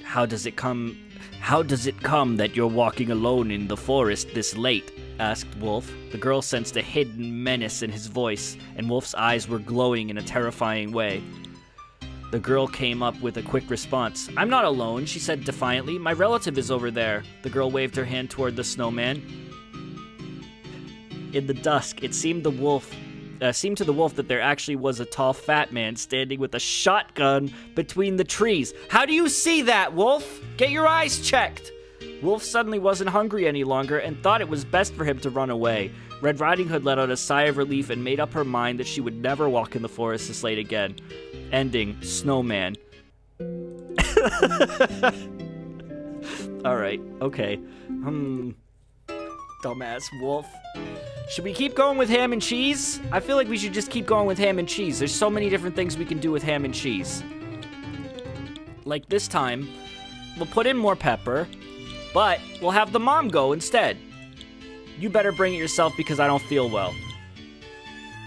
How does it come that you're walking alone in the forest this late?" asked Wolf. The girl sensed a hidden menace in his voice, and Wolf's eyes were glowing in a terrifying way. The girl came up with a quick response. I'm not alone, she said defiantly. My relative is over there. The girl waved her hand toward the snowman. In the dusk, it seemed to the wolf that there actually was a tall, fat man standing with a shotgun between the trees. How do you see that, Wolf? Get your eyes checked! Wolf suddenly wasn't hungry any longer and thought it was best for him to run away. Red Riding Hood let out a sigh of relief and made up her mind that she would never walk in the forest this late again. Ending, snowman. Alright, okay. Dumbass wolf. Should we keep going with ham and cheese? I feel like we should just keep going with ham and cheese. There's so many different things we can do with ham and cheese. Like this time, we'll put in more pepper, but we'll have the mom go instead. You better bring it yourself because I don't feel well.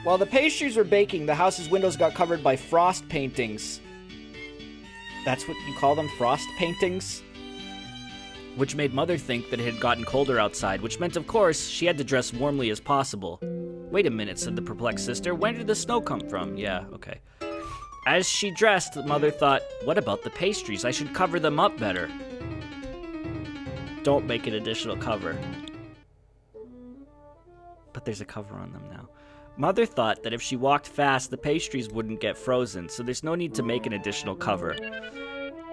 While the pastries were baking, the house's windows got covered by frost paintings. That's what you call them, frost paintings? Which made Mother think that it had gotten colder outside, which meant, of course, she had to dress warmly as possible. Wait a minute, said the perplexed sister. Where did the snow come from? Yeah, okay. As she dressed, Mother thought, what about the pastries? I should cover them up better. Don't make an additional cover. But there's a cover on them now. Mother thought that if she walked fast, the pastries wouldn't get frozen, so there's no need to make an additional cover.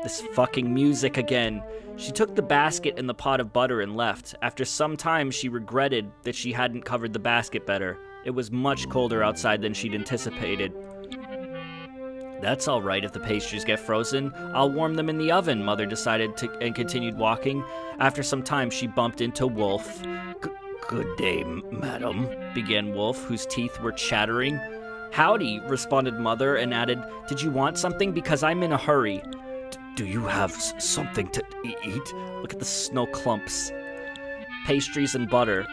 This fucking music again. She took the basket and the pot of butter and left. After some time, she regretted that she hadn't covered the basket better. It was much colder outside than she'd anticipated. That's all right if the pastries get frozen. I'll warm them in the oven, Mother decided and continued walking. After some time, she bumped into Wolf. Good day, madam, began Wolf, whose teeth were chattering. Howdy, responded Mother and added, did you want something? Because I'm in a hurry. Do you have something to eat? Look at the snow clumps. Pastries and butter.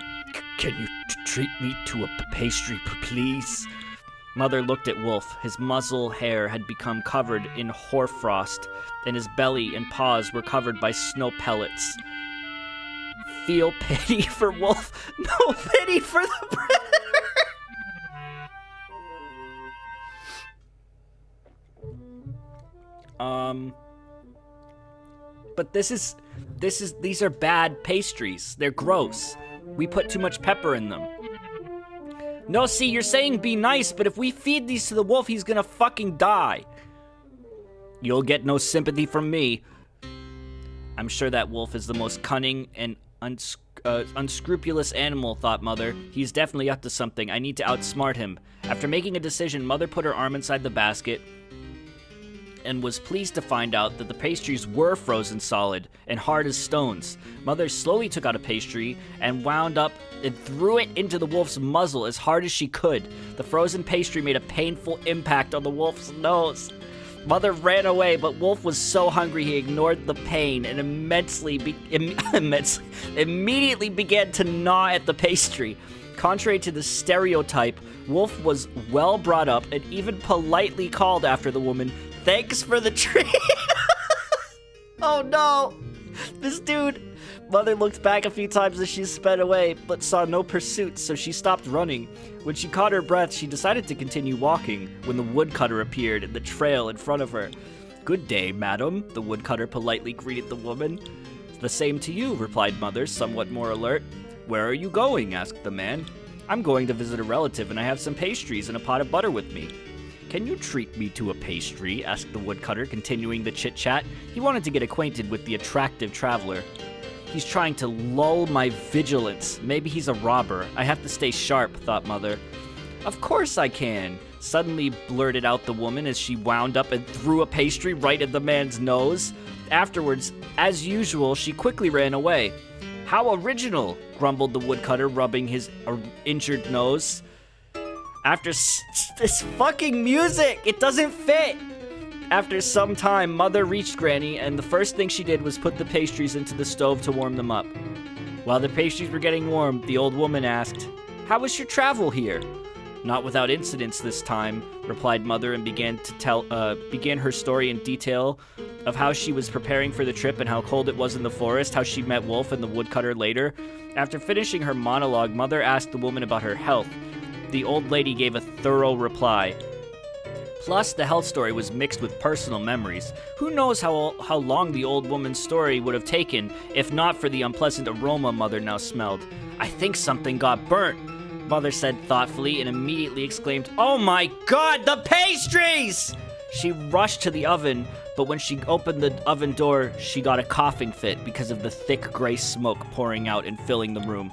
Can you treat me to a pastry, please? Mother looked at Wolf. His muzzle hair had become covered in hoarfrost, and his belly and paws were covered by snow pellets. Feel pity for Wolf. No pity for the predator. But these are bad pastries. They're gross. We put too much pepper in them. No, see, you're saying be nice, but if we feed these to the wolf, he's gonna fucking die. You'll get no sympathy from me. I'm sure that wolf is the most cunning and unscrupulous animal, thought Mother. He's definitely up to something. I need to outsmart him. After making a decision, Mother put her arm inside the basket and was pleased to find out that the pastries were frozen solid and hard as stones. Mother slowly took out a pastry and wound up and threw it into the wolf's muzzle as hard as she could. The frozen pastry made a painful impact on the wolf's nose. Mother ran away, but Wolf was so hungry he ignored the pain and immediately began to gnaw at the pastry. Contrary to the stereotype, Wolf was well brought up and even politely called after the woman, "Thanks for the treat." Oh no! This dude. Mother looked back a few times as she sped away, but saw no pursuit, so she stopped running. When she caught her breath, she decided to continue walking when the woodcutter appeared in the trail in front of her. "Good day, madam," the woodcutter politely greeted the woman. "The same to you," replied Mother, somewhat more alert. "Where are you going?" asked the man. "I'm going to visit a relative, and I have some pastries and a pot of butter with me." "Can you treat me to a pastry?" asked the woodcutter, continuing the chit-chat. He wanted to get acquainted with the attractive traveler. "He's trying to lull my vigilance. Maybe he's a robber. I have to stay sharp," thought Mother. "Of course I can," suddenly blurted out the woman as she wound up and threw a pastry right at the man's nose. Afterwards, as usual, she quickly ran away. "How original," grumbled the woodcutter, rubbing his injured nose. "After this fucking music, it doesn't fit." After some time, Mother reached Granny, and the first thing she did was put the pastries into the stove to warm them up. While the pastries were getting warm, the old woman asked, "How was your travel here?" "Not without incidents this time," replied Mother, and began her story in detail of how she was preparing for the trip and how cold it was in the forest, how she met Wolf and the woodcutter later. After finishing her monologue, Mother asked the woman about her health. The old lady gave a thorough reply. Plus, the health story was mixed with personal memories. Who knows how long the old woman's story would have taken if not for the unpleasant aroma Mother now smelled. I think something got burnt, Mother said thoughtfully and immediately exclaimed, "Oh my God, the pastries!" She rushed to the oven, but when she opened the oven door, she got a coughing fit because of the thick gray smoke pouring out and filling the room.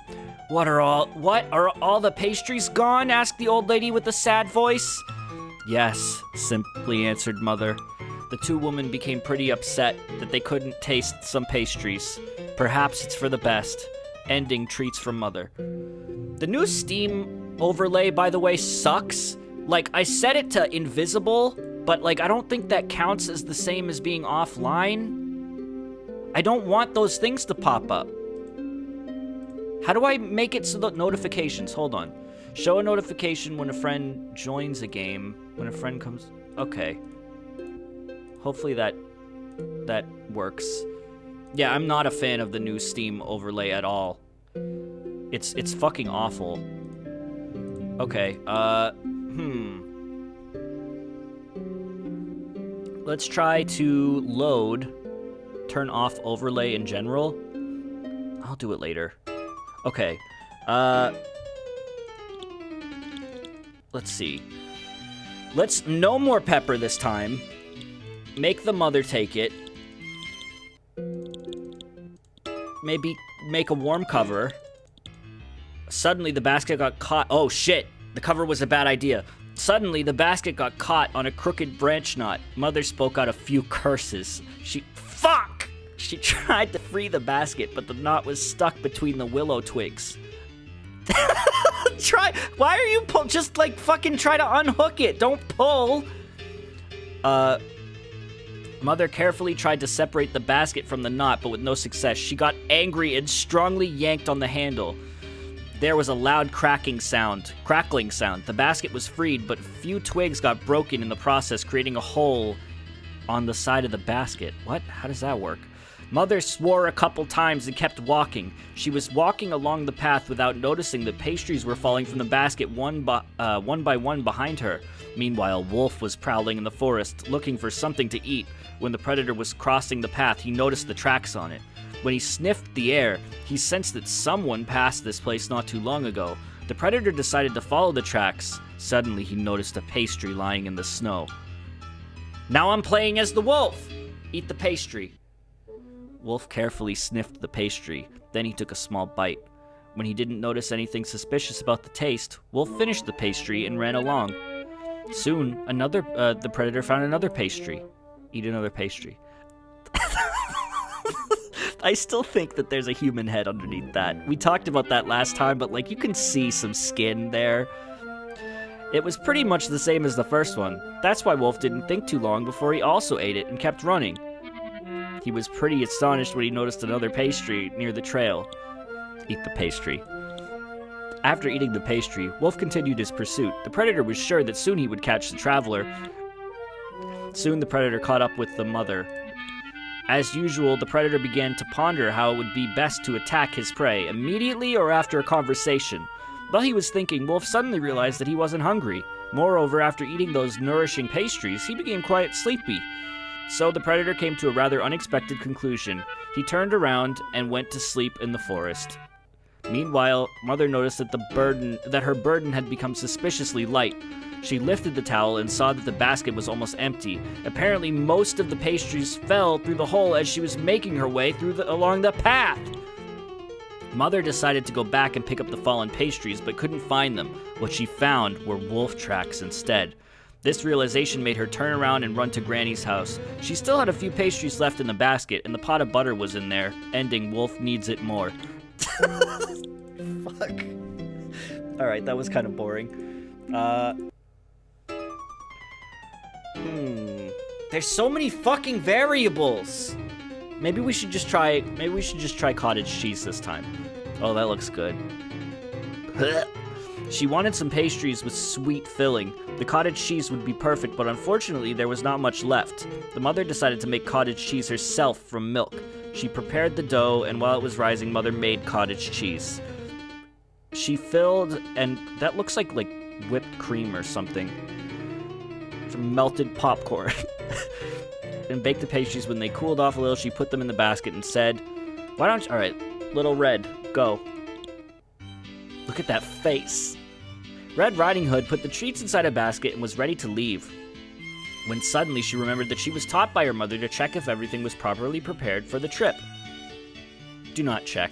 What are all the pastries gone?" asked the old lady with a sad voice. "Yes," simply answered Mother. The two women became pretty upset that they couldn't taste some pastries. Perhaps it's for the best. Ending treats from Mother. The new Steam overlay, by the way, sucks. Like, I set it to invisible, but like, I don't think that counts as the same as being offline. I don't want those things to pop up. How do I make it so that notifications? Hold on. Show a notification when a friend joins a game. When a friend comes... Okay. Hopefully that works. Yeah, I'm not a fan of the new Steam overlay at all. It's fucking awful. Okay, Let's try to load, turn off overlay in general. I'll do it later. Okay, let's see. Let's no more pepper this time. Make the mother take it. Maybe make a warm cover. Suddenly the basket got caught. Oh shit, the cover was a bad idea. Suddenly the basket got caught on a crooked branch knot. Mother spoke out a few curses. Fuck! She tried to free the basket, but the knot was stuck between the willow twigs. Why are you just like fucking try to unhook it, don't pull. Mother carefully tried to separate the basket from the knot, but with no success. She got angry and strongly yanked on the handle. There was a loud crackling sound. The basket was freed, but a few twigs got broken in the process, creating a hole on the side of the basket. What? How does that work? Mother swore a couple times and kept walking. She was walking along the path without noticing that pastries were falling from the basket one by one behind her. Meanwhile, Wolf was prowling in the forest, looking for something to eat. When the predator was crossing the path, he noticed the tracks on it. When he sniffed the air, he sensed that someone passed this place not too long ago. The predator decided to follow the tracks. Suddenly, he noticed a pastry lying in the snow. Now I'm playing as the wolf! Eat the pastry. Wolf carefully sniffed the pastry. Then he took a small bite. When he didn't notice anything suspicious about the taste, Wolf finished the pastry and ran along. Soon, the predator found another pastry. Eat another pastry. I still think that there's a human head underneath that. We talked about that last time, but like you can see some skin there. It was pretty much the same as the first one. That's why Wolf didn't think too long before he also ate it and kept running. He was pretty astonished when he noticed another pastry near the trail. Eat the pastry. After eating the pastry, Wolf continued his pursuit. The predator was sure that soon he would catch the traveler. Soon the predator caught up with the mother. As usual, the predator began to ponder how it would be best to attack his prey, immediately or after a conversation. While he was thinking, Wolf suddenly realized that he wasn't hungry. Moreover, after eating those nourishing pastries, he became quite sleepy. So the predator came to a rather unexpected conclusion. He turned around and went to sleep in the forest. Meanwhile, Mother noticed that her burden had become suspiciously light. She lifted the towel and saw that the basket was almost empty. Apparently, most of the pastries fell through the hole as she was making her way along the path. Mother decided to go back and pick up the fallen pastries, but couldn't find them. What she found were wolf tracks instead. This realization made her turn around and run to Granny's house. She still had a few pastries left in the basket, and the pot of butter was in there. Ending, Wolf needs it more. Fuck. Alright, that was kind of boring. There's so many fucking variables. Maybe we should just try cottage cheese this time. Oh, that looks good. She wanted some pastries with sweet filling. The cottage cheese would be perfect, but unfortunately there was not much left. The mother decided to make cottage cheese herself from milk. She prepared the dough, and while it was rising, Mother made cottage cheese. She filled, and that looks like whipped cream or something. some melted popcorn. And baked the pastries. When they cooled off a little, she put them in the basket and said, why don't you... All right, Little Red, go. Look at that face. Red Riding Hood put the treats inside a basket and was ready to leave, when suddenly she remembered that she was taught by her mother to check if everything was properly prepared for the trip. Do not check.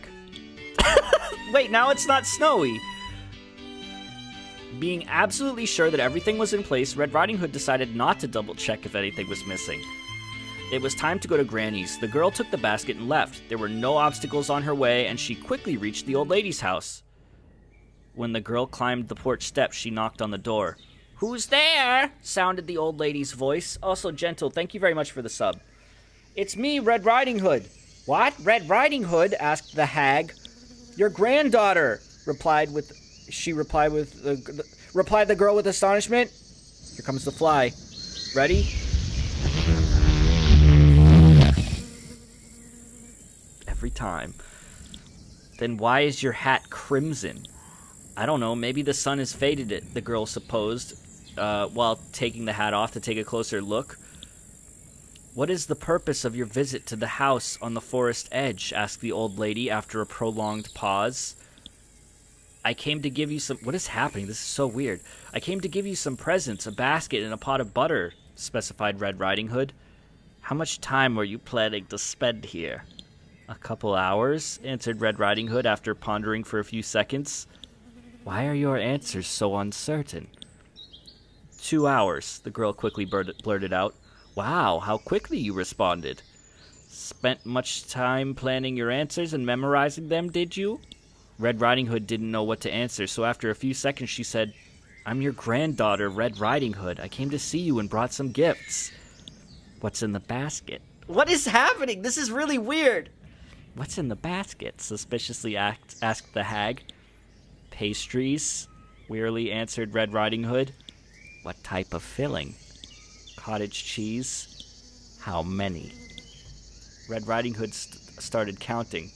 Wait, now it's not snowy. Being absolutely sure that everything was in place, Red Riding Hood decided not to double check if anything was missing. It was time to go to Granny's. The girl took the basket and left. There were no obstacles on her way, and she quickly reached the old lady's house. When the girl climbed the porch steps, she knocked on the door. Who's there? Sounded the old lady's voice. Also gentle, thank you very much for the sub. It's me, Red Riding Hood. What? Red Riding Hood? Asked the hag. Your granddaughter, replied the girl with astonishment. Here comes the fly. Ready? Every time. Then why is your hat crimson? I don't know, maybe the sun has faded it, the girl supposed, while taking the hat off to take a closer look. What is the purpose of your visit to the house on the forest edge? Asked the old lady after a prolonged pause. I came to give you some... What is happening? This is so weird. I came to give you some presents, a basket and a pot of butter, specified Red Riding Hood. How much time were you planning to spend here? A couple hours, answered Red Riding Hood after pondering for a few seconds. Why are your answers so uncertain? 2 hours, the girl quickly blurted out. Wow, how quickly you responded. Spent much time planning your answers and memorizing them, did you? Red Riding Hood didn't know what to answer, so after a few seconds she said, I'm your granddaughter, Red Riding Hood. I came to see you and brought some gifts. What's in the basket? What is happening? This is really weird. What's in the basket? Suspiciously asked the hag. Pastries, wearily answered Red Riding Hood. What type of filling? Cottage cheese. How many? Red Riding Hood started counting.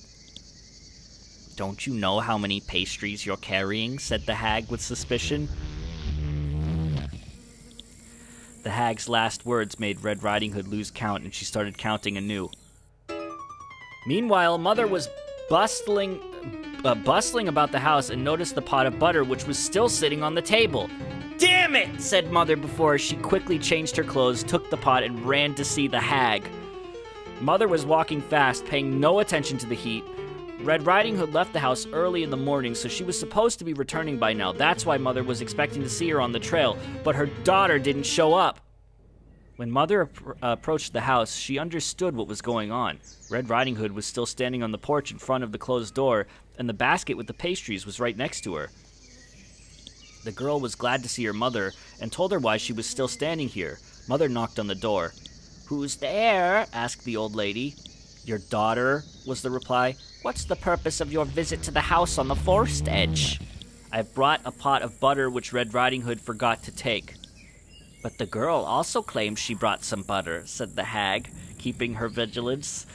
Don't you know how many pastries you're carrying? Said the hag with suspicion. The hag's last words made Red Riding Hood lose count, and she started counting anew. Meanwhile, Mother was bustling about the house and noticed the pot of butter, which was still sitting on the table. Damn it, said Mother before she quickly changed her clothes, took the pot, and ran to see the hag. Mother was walking fast, paying no attention to the heat. Red Riding Hood left the house early in the morning, so she was supposed to be returning by now. That's why Mother was expecting to see her on the trail, but her daughter didn't show up. When Mother approached the house, she understood what was going on. Red Riding Hood was still standing on the porch in front of the closed door, and the basket with the pastries was right next to her. The girl was glad to see her mother and told her why she was still standing here. Mother knocked on the door. Who's there? Asked the old lady. Your daughter, was the reply. What's the purpose of your visit to the house on the forest edge? I've brought a pot of butter which Red Riding Hood forgot to take. But the girl also claims she brought some butter, said the hag, keeping her vigilance.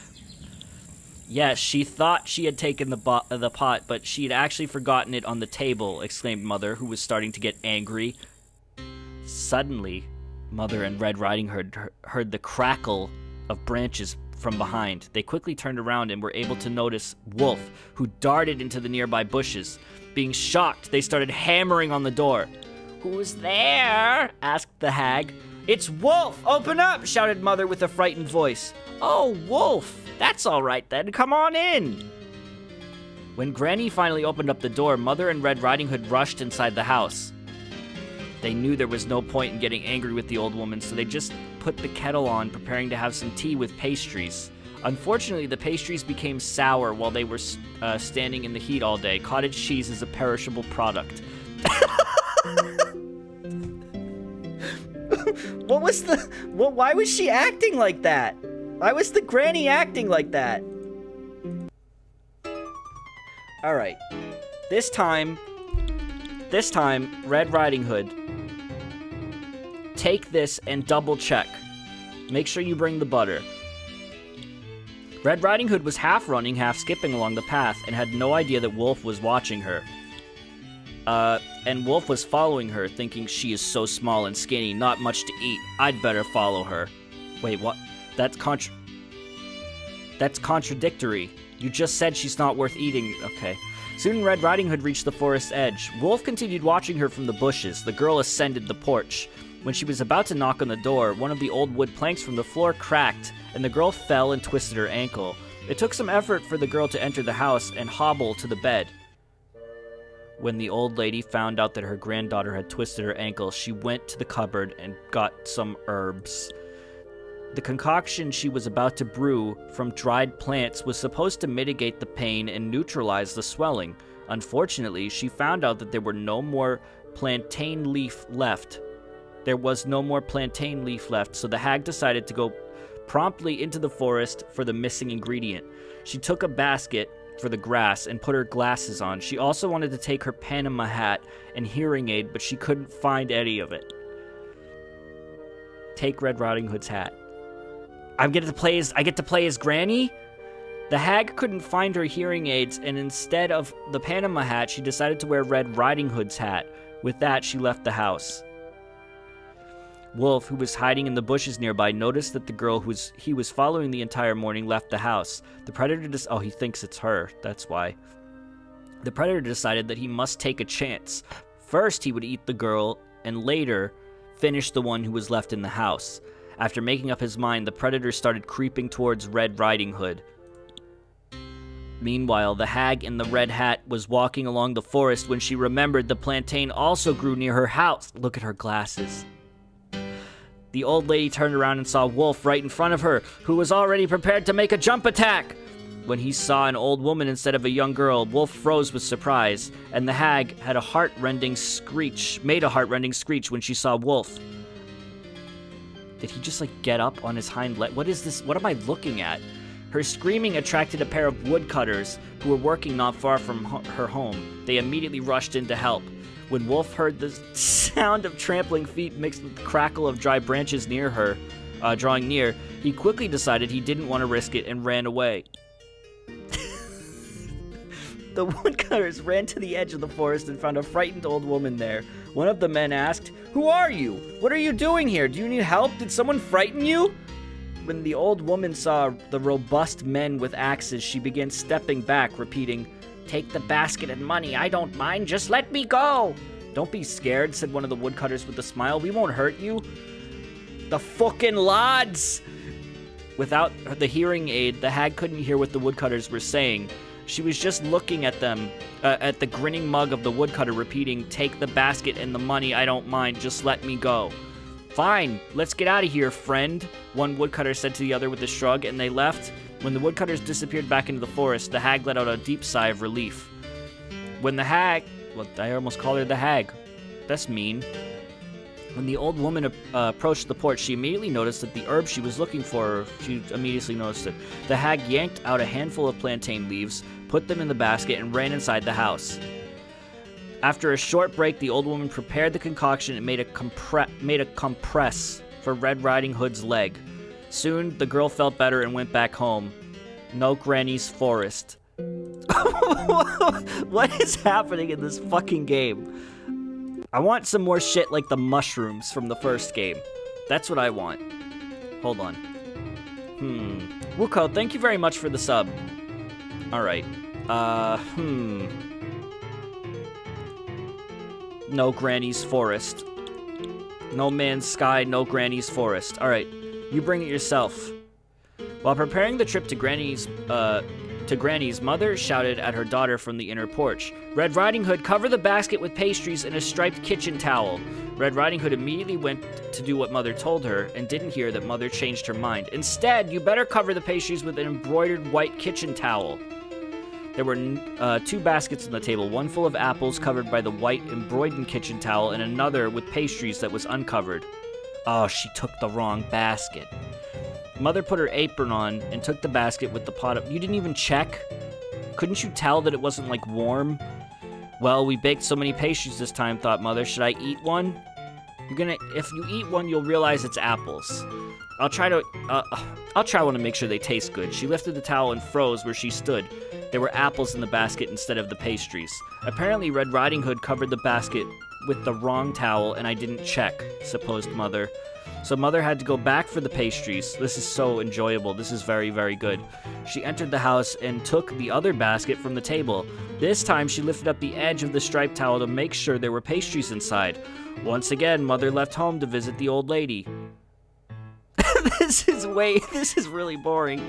Yes, she thought she had taken the pot, but she had actually forgotten it on the table, exclaimed Mother, who was starting to get angry. Suddenly, Mother and Red Riding Hood heard the crackle of branches from behind. They quickly turned around and were able to notice Wolf, who darted into the nearby bushes. Being shocked, they started hammering on the door. Who's there? Asked the hag. It's Wolf! Open up! Shouted Mother with a frightened voice. Oh, Wolf! That's all right then. Come on in! When Granny finally opened up the door, Mother and Red Riding Hood rushed inside the house. They knew there was no point in getting angry with the old woman, so they just put the kettle on, preparing to have some tea with pastries. Unfortunately, the pastries became sour while they were standing in the heat all day. Cottage cheese is a perishable product. Why was she acting like that? Why was the granny acting like that? Alright. This time, Red Riding Hood, take this and double check. Make sure you bring the butter. Red Riding Hood was half running, half skipping along the path, and had no idea that Wolf was watching her. And Wolf was following her, thinking she is so small and skinny, not much to eat. I'd better follow her. Wait, what? That's contradictory. You just said she's not worth eating. Okay. Soon Red Riding Hood reached the forest's edge. Wolf continued watching her from the bushes. The girl ascended the porch. When she was about to knock on the door, one of the old wood planks from the floor cracked, and the girl fell and twisted her ankle. It took some effort for the girl to enter the house and hobble to the bed. When the old lady found out that her granddaughter had twisted her ankle, she went to the cupboard and got some herbs. The concoction she was about to brew from dried plants was supposed to mitigate the pain and neutralize the swelling. Unfortunately, she found out that there were no more plantain leaf left. There was no more plantain leaf left, so the hag decided to go promptly into the forest for the missing ingredient. She took a basket for the grass and put her glasses on. She also wanted to take her Panama hat and hearing aid, but she couldn't find any of it. Take Red Riding Hood's hat. I get to play as Granny? The hag couldn't find her hearing aids, and instead of the Panama hat, she decided to wear Red Riding Hood's hat. With that, she left the house. Wolf, who was hiding in the bushes nearby, noticed that the girl he was following the entire morning left the house. The predator he thinks it's her, that's why. The predator decided that he must take a chance. First, he would eat the girl, and later, finish the one who was left in the house. After making up his mind, the predator started creeping towards Red Riding Hood. Meanwhile, the hag in the red hat was walking along the forest when she remembered the plantain also grew near her house. Look at her glasses. The old lady turned around and saw Wolf right in front of her, who was already prepared to make a jump attack. When he saw an old woman instead of a young girl, Wolf froze with surprise, and the hag had made a heart-rending screech when she saw Wolf. Did he just, get up on his hind leg? What is this? What am I looking at? Her screaming attracted a pair of woodcutters who were working not far from her home. They immediately rushed in to help. When Wolf heard the sound of trampling feet mixed with the crackle of dry branches near her, drawing near, he quickly decided he didn't want to risk it and ran away. The woodcutters ran to the edge of the forest and found a frightened old woman there. One of the men asked, "Who are you? What are you doing here? Do you need help? Did someone frighten you?" When the old woman saw the robust men with axes, she began stepping back, repeating, "Take the basket and money. I don't mind. Just let me go." "Don't be scared," said one of the woodcutters with a smile. "We won't hurt you." "The fucking lads!" Without the hearing aid, the hag couldn't hear what the woodcutters were saying. She was just looking at them, at the grinning mug of the woodcutter, repeating, "Take the basket and the money. I don't mind. Just let me go." "Fine, let's get out of here, friend," one woodcutter said to the other with a shrug, and they left. When the woodcutters disappeared back into the forest, the hag let out a deep sigh of relief. When the hag... Well, I almost called her the hag. That's mean. When the old woman approached the porch, she immediately noticed that the herb she was looking for, she immediately noticed it. The hag yanked out a handful of plantain leaves, put them in the basket, and ran inside the house. After a short break, the old woman prepared the concoction and made a compress for Red Riding Hood's leg. Soon, the girl felt better and went back home. No Granny's forest. What is happening in this fucking game? I want some more shit like the mushrooms from the first game. That's what I want. Hold on. Wuko, thank you very much for the sub. Alright. No Granny's forest. No Man's Sky, no Granny's forest. Alright, you bring it yourself. While preparing the trip to Granny's mother shouted at her daughter from the inner porch, "Red Riding Hood, cover the basket with pastries and a striped kitchen towel." Red Riding Hood immediately went to do what Mother told her and didn't hear that Mother changed her mind. "Instead, you better cover the pastries with an embroidered white kitchen towel." There were two baskets on the table, one full of apples covered by the white embroidered kitchen towel and another with pastries that was uncovered. Oh, she took the wrong basket. Mother put her apron on and took the basket with the pot of... You didn't even check? Couldn't you tell that it wasn't, warm? Well, we baked so many pastries this time, thought Mother. Should I eat one? If you eat one, you'll realize it's apples. I'll try one to make sure they taste good. She lifted the towel and froze where she stood. There were apples in the basket instead of the pastries. Apparently, Red Riding Hood covered the basket with the wrong towel, and I didn't check, supposed Mother. So Mother had to go back for the pastries. This is so enjoyable. This is very, very good. She entered the house and took the other basket from the table. This time, she lifted up the edge of the striped towel to make sure there were pastries inside. Once again, Mother left home to visit the old lady. This is really boring.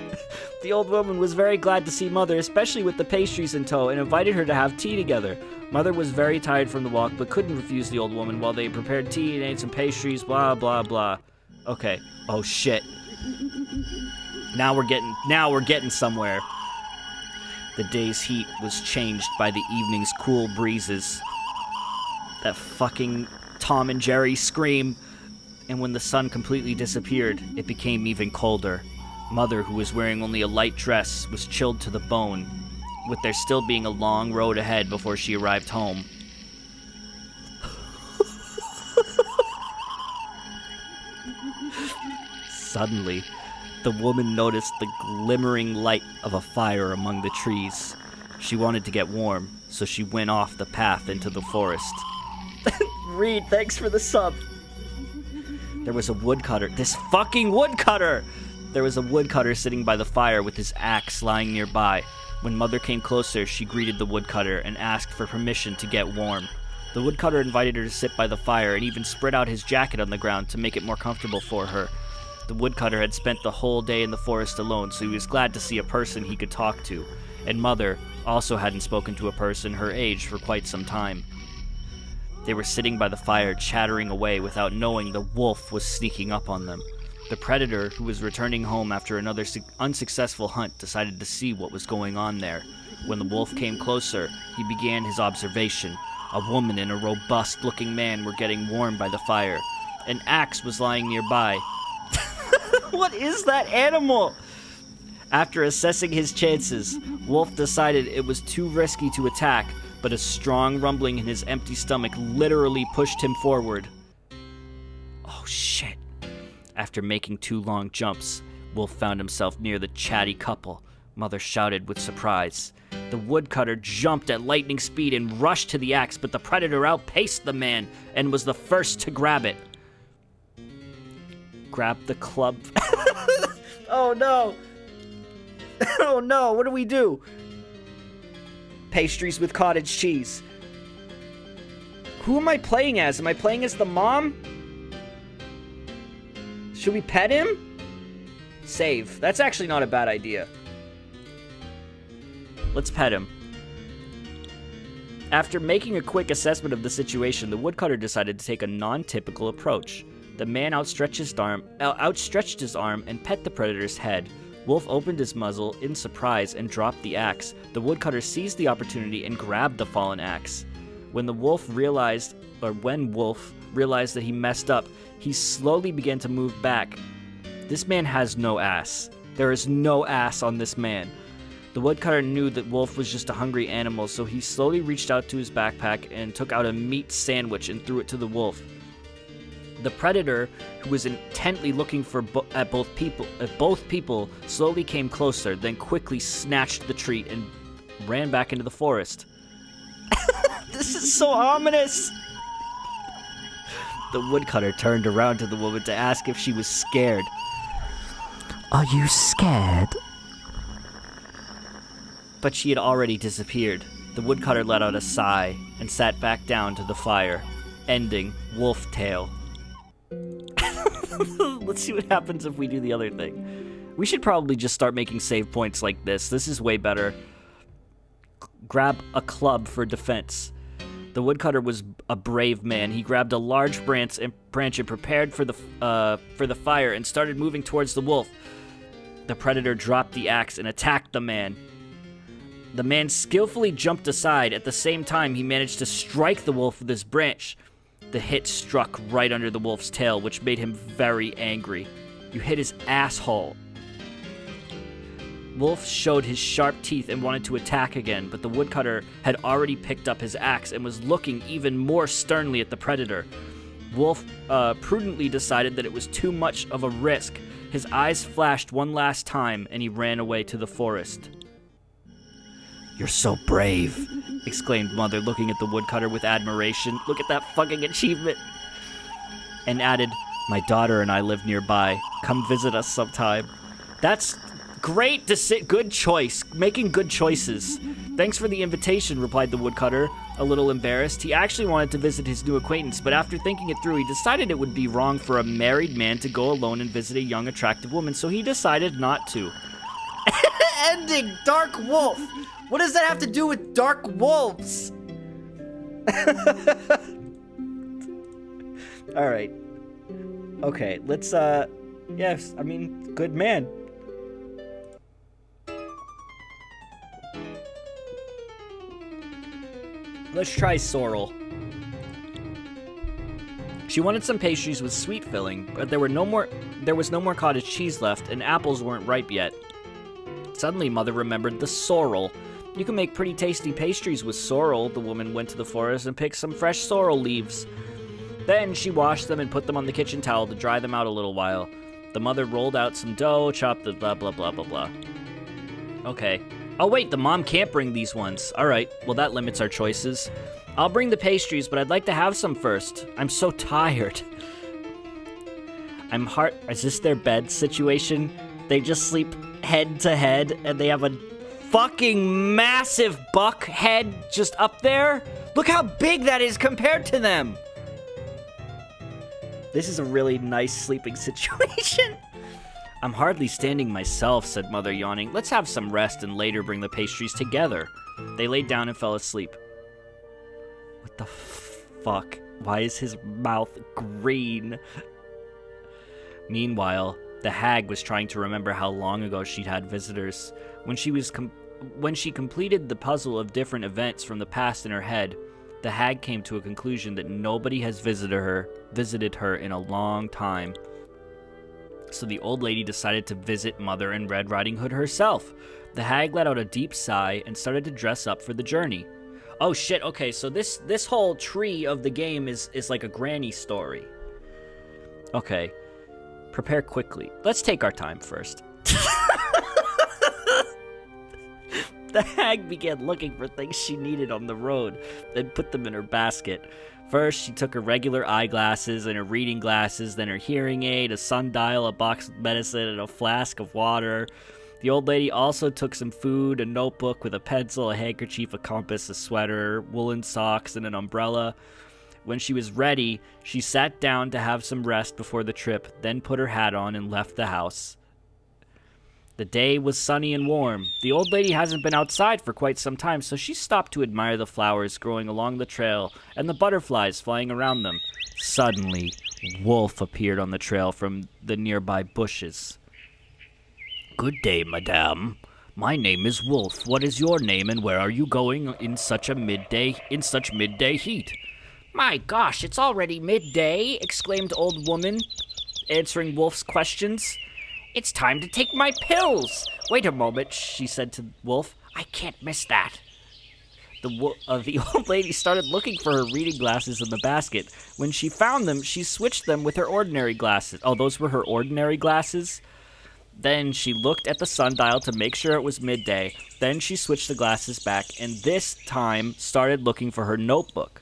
The old woman was very glad to see Mother, especially with the pastries in tow, and invited her to have tea together. Mother was very tired from the walk, but couldn't refuse the old woman while they prepared tea and ate some pastries, blah, blah, blah. Okay. Oh, shit. Now we're getting somewhere. The day's heat was changed by the evening's cool breezes. That fucking Tom and Jerry scream. And when the sun completely disappeared, it became even colder. Mother, who was wearing only a light dress, was chilled to the bone, with there still being a long road ahead before she arrived home. Suddenly, the woman noticed the glimmering light of a fire among the trees. She wanted to get warm, so she went off the path into the forest. Reed, thanks for the sub. There was a woodcutter. This fucking woodcutter! There was a woodcutter sitting by the fire with his axe lying nearby. When Mother came closer, she greeted the woodcutter and asked for permission to get warm. The woodcutter invited her to sit by the fire and even spread out his jacket on the ground to make it more comfortable for her. The woodcutter had spent the whole day in the forest alone, so he was glad to see a person he could talk to. And Mother also hadn't spoken to a person her age for quite some time. They were sitting by the fire, chattering away without knowing the wolf was sneaking up on them. The predator, who was returning home after another unsuccessful hunt, decided to see what was going on there. When the wolf came closer, he began his observation. A woman and a robust-looking man were getting warm by the fire. An axe was lying nearby. What is that animal? After assessing his chances, Wolf decided it was too risky to attack, but a strong rumbling in his empty stomach literally pushed him forward. Oh shit. After making 2 long jumps, Wolf found himself near the chatty couple. Mother shouted with surprise. The woodcutter jumped at lightning speed and rushed to the axe, but the predator outpaced the man and was the first to grab it. Grab the club. Oh no! Oh no, what do we do? Pastries with cottage cheese. Who am I playing as? Am I playing as the mom? Should we pet him? Save. That's actually not a bad idea. Let's pet him. After making a quick assessment of the situation, the woodcutter decided to take a non-typical approach. The man outstretched his arm and pet the predator's head. Wolf opened his muzzle in surprise and dropped the axe. The woodcutter seized the opportunity and grabbed the fallen axe. When Wolf realized that he messed up, he slowly began to move back. This man has no ass. There is no ass on this man. The woodcutter knew that Wolf was just a hungry animal, so he slowly reached out to his backpack and took out a meat sandwich and threw it to the wolf. The predator, who was intently looking at both people, slowly came closer, then quickly snatched the treat and ran back into the forest. This is so ominous! The woodcutter turned around to the woman to ask if she was scared. Are you scared? But she had already disappeared. The woodcutter let out a sigh and sat back down to the fire, ending Wolf Tale. Let's see what happens if we do the other thing. We should probably just start making save points like this. This is way better. Grab a club for defense. The woodcutter was a brave man. He grabbed a large branch and prepared for the fire and started moving towards the wolf. The predator dropped the axe and attacked the man. The man skillfully jumped aside. At the same time, he managed to strike the wolf with his branch. The hit struck right under the wolf's tail, which made him very angry. You hit his asshole. Wolf showed his sharp teeth and wanted to attack again, but the woodcutter had already picked up his axe and was looking even more sternly at the predator. Wolf prudently decided that it was too much of a risk. His eyes flashed one last time, and he ran away to the forest. "You're so brave," exclaimed Mother, looking at the woodcutter with admiration. Look at that fucking achievement. And added, "My daughter and I live nearby. Come visit us sometime." That's great. Good choice. Making good choices. "Thanks for the invitation," replied the woodcutter, a little embarrassed. He actually wanted to visit his new acquaintance, but after thinking it through, he decided it would be wrong for a married man to go alone and visit a young, attractive woman, so he decided not to. Ending, Dark Wolf. What does that have to do with dark wolves? All right. Okay, let's, yes, I mean, good man. Let's try sorrel. She wanted some pastries with sweet filling, but there was no more cottage cheese left, and apples weren't ripe yet. Suddenly, Mother remembered the sorrel. You can make pretty tasty pastries with sorrel. The woman went to the forest and picked some fresh sorrel leaves. Then she washed them and put them on the kitchen towel to dry them out a little while. The mother rolled out some dough, chopped the blah, blah, blah, blah, blah. Okay. Oh, wait, the mom can't bring these ones. All right, well, that limits our choices. I'll bring the pastries, but I'd like to have some first. I'm so tired. Is this their bed situation? They just sleep head to head, and they have a fucking massive buck head just up there? Look how big that is compared to them! This is a really nice sleeping situation. "I'm hardly standing myself," said Mother, yawning. "Let's have some rest and later bring the pastries together." They laid down and fell asleep. What the fuck? Why is his mouth green? Meanwhile, the hag was trying to remember how long ago she'd had visitors. When she completed the puzzle of different events from the past in her head, the hag came to a conclusion that nobody has visited her in a long time. So the old lady decided to visit Mother and Red Riding Hood herself. The hag let out a deep sigh and started to dress up for the journey. Oh shit, okay, so this whole tree of the game is like a granny story. Okay, prepare quickly. Let's take our time first. The hag began looking for things she needed on the road, then put them in her basket. First, she took her regular eyeglasses and her reading glasses, then her hearing aid, a sundial, a box of medicine, and a flask of water. The old lady also took some food, a notebook with a pencil, a handkerchief, a compass, a sweater, woolen socks, and an umbrella. When she was ready, she sat down to have some rest before the trip, then put her hat on and left the house. The day was sunny and warm. The old lady hasn't been outside for quite some time, so she stopped to admire the flowers growing along the trail and the butterflies flying around them. Suddenly, Wolf appeared on the trail from the nearby bushes. "Good day, madame. My name is Wolf. What is your name, and where are you going in such midday heat?" "My gosh, it's already midday," exclaimed old woman, answering Wolf's questions. "It's time to take my pills." "Wait a moment," she said to Wolf. "I can't miss that." The old lady started looking for her reading glasses in the basket. When she found them, she switched them with her ordinary glasses. Oh, those were her ordinary glasses? Then she looked at the sundial to make sure it was midday. Then she switched the glasses back, and this time started looking for her notebook.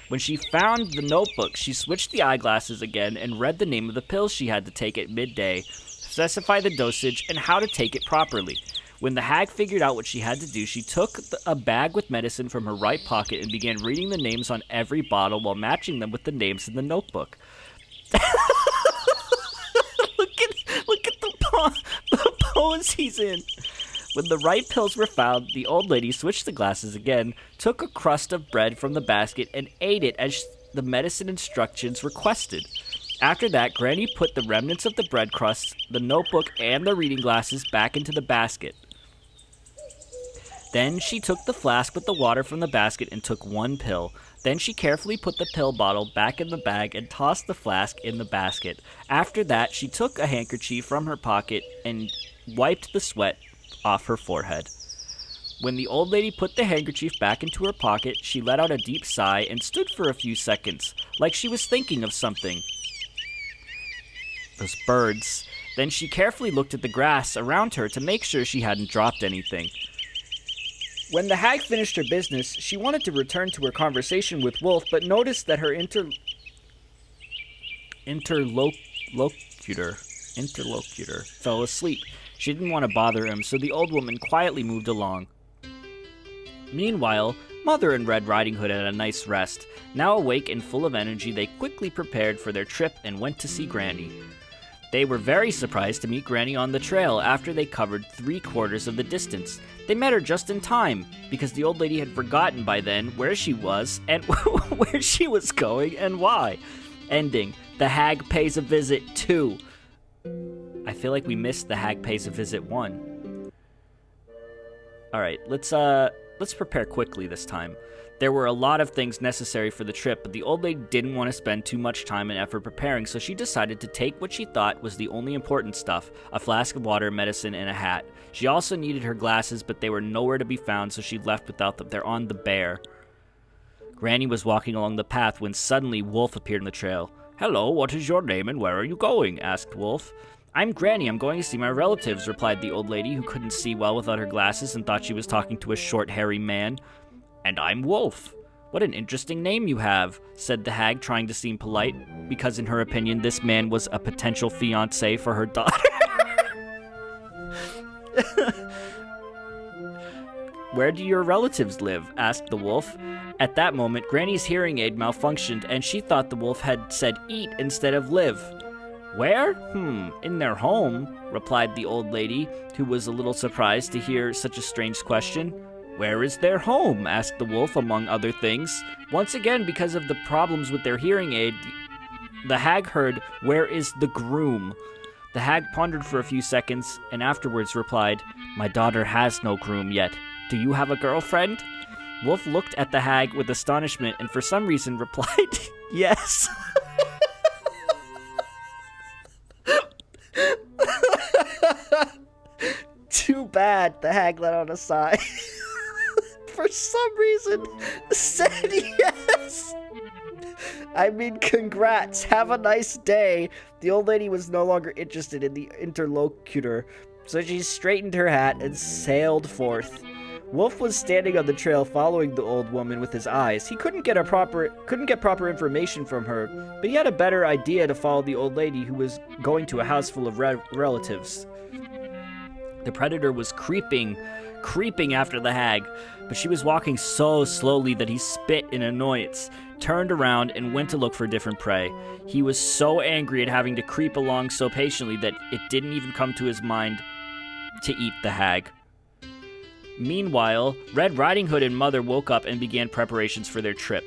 When she found the notebook, she switched the eyeglasses again and read the name of the pills she had to take at midday, specify the dosage, and how to take it properly. When the hag figured out what she had to do, she took a bag with medicine from her right pocket and began reading the names on every bottle while matching them with the names in the notebook. Look at the pose he's in. When the right pills were found, the old lady switched the glasses again, took a crust of bread from the basket, and ate it as the medicine instructions requested. After that, Granny put the remnants of the bread crust, the notebook, and the reading glasses back into the basket. Then she took the flask with the water from the basket and took one pill. Then she carefully put the pill bottle back in the bag and tossed the flask in the basket. After that, she took a handkerchief from her pocket and wiped the sweat off her forehead. When the old lady put the handkerchief back into her pocket, she let out a deep sigh and stood for a few seconds, like she was thinking of something. Those birds. Then she carefully looked at the grass around her to make sure she hadn't dropped anything. When the hag finished her business, she wanted to return to her conversation with Wolf, but noticed that her interlocutor fell asleep. She didn't want to bother him, so the old woman quietly moved along. Meanwhile, Mother and Red Riding Hood had a nice rest. Now awake and full of energy, they quickly prepared for their trip and went to see Granny. They were very surprised to meet Granny on the trail after they covered 3/4 of the distance. They met her just in time, because the old lady had forgotten by then where she was and where she was going and why. Ending. The Hag Pays a Visit 2. I feel like we missed The Hag Pays a Visit 1. Alright, let's prepare quickly this time. There were a lot of things necessary for the trip, but the old lady didn't want to spend too much time and effort preparing, so she decided to take what she thought was the only important stuff, a flask of water, medicine, and a hat. She also needed her glasses, but they were nowhere to be found, so she left without them. They're on the bear. Granny was walking along the path when suddenly Wolf appeared on the trail. "Hello, what is your name and where are you going?" asked Wolf. "I'm Granny, I'm going to see my relatives," replied the old lady, who couldn't see well without her glasses and thought she was talking to a short, hairy man. "And I'm Wolf. What an interesting name you have," said the hag, trying to seem polite, because in her opinion, this man was a potential fiancé for her daughter. "Where do your relatives live?" asked the wolf. At that moment, Granny's hearing aid malfunctioned, and she thought the wolf had said eat instead of live. "Where? In their home," replied the old lady, who was a little surprised to hear such a strange question. "Where is their home?" asked the wolf, among other things. Once again, because of the problems with their hearing aid, the hag heard, "Where is the groom?" The hag pondered for a few seconds, and afterwards replied, "My daughter has no groom yet. Do you have a girlfriend?" Wolf looked at the hag with astonishment and for some reason replied, "Yes." Too bad, the hag let out a sigh. For some reason, said yes. I mean, congrats. Have a nice day. The old lady was no longer interested in the interlocutor, so she straightened her hat and sailed forth. Wolf was standing on the trail following the old woman with his eyes. He couldn't get proper information from her, but he had a better idea to follow the old lady, who was going to a house full of relatives. The predator was creeping after the hag, but she was walking so slowly that he spit in annoyance, turned around, and went to look for different prey. He was so angry at having to creep along so patiently that it didn't even come to his mind to eat the hag. Meanwhile, Red Riding Hood and Mother woke up and began preparations for their trip.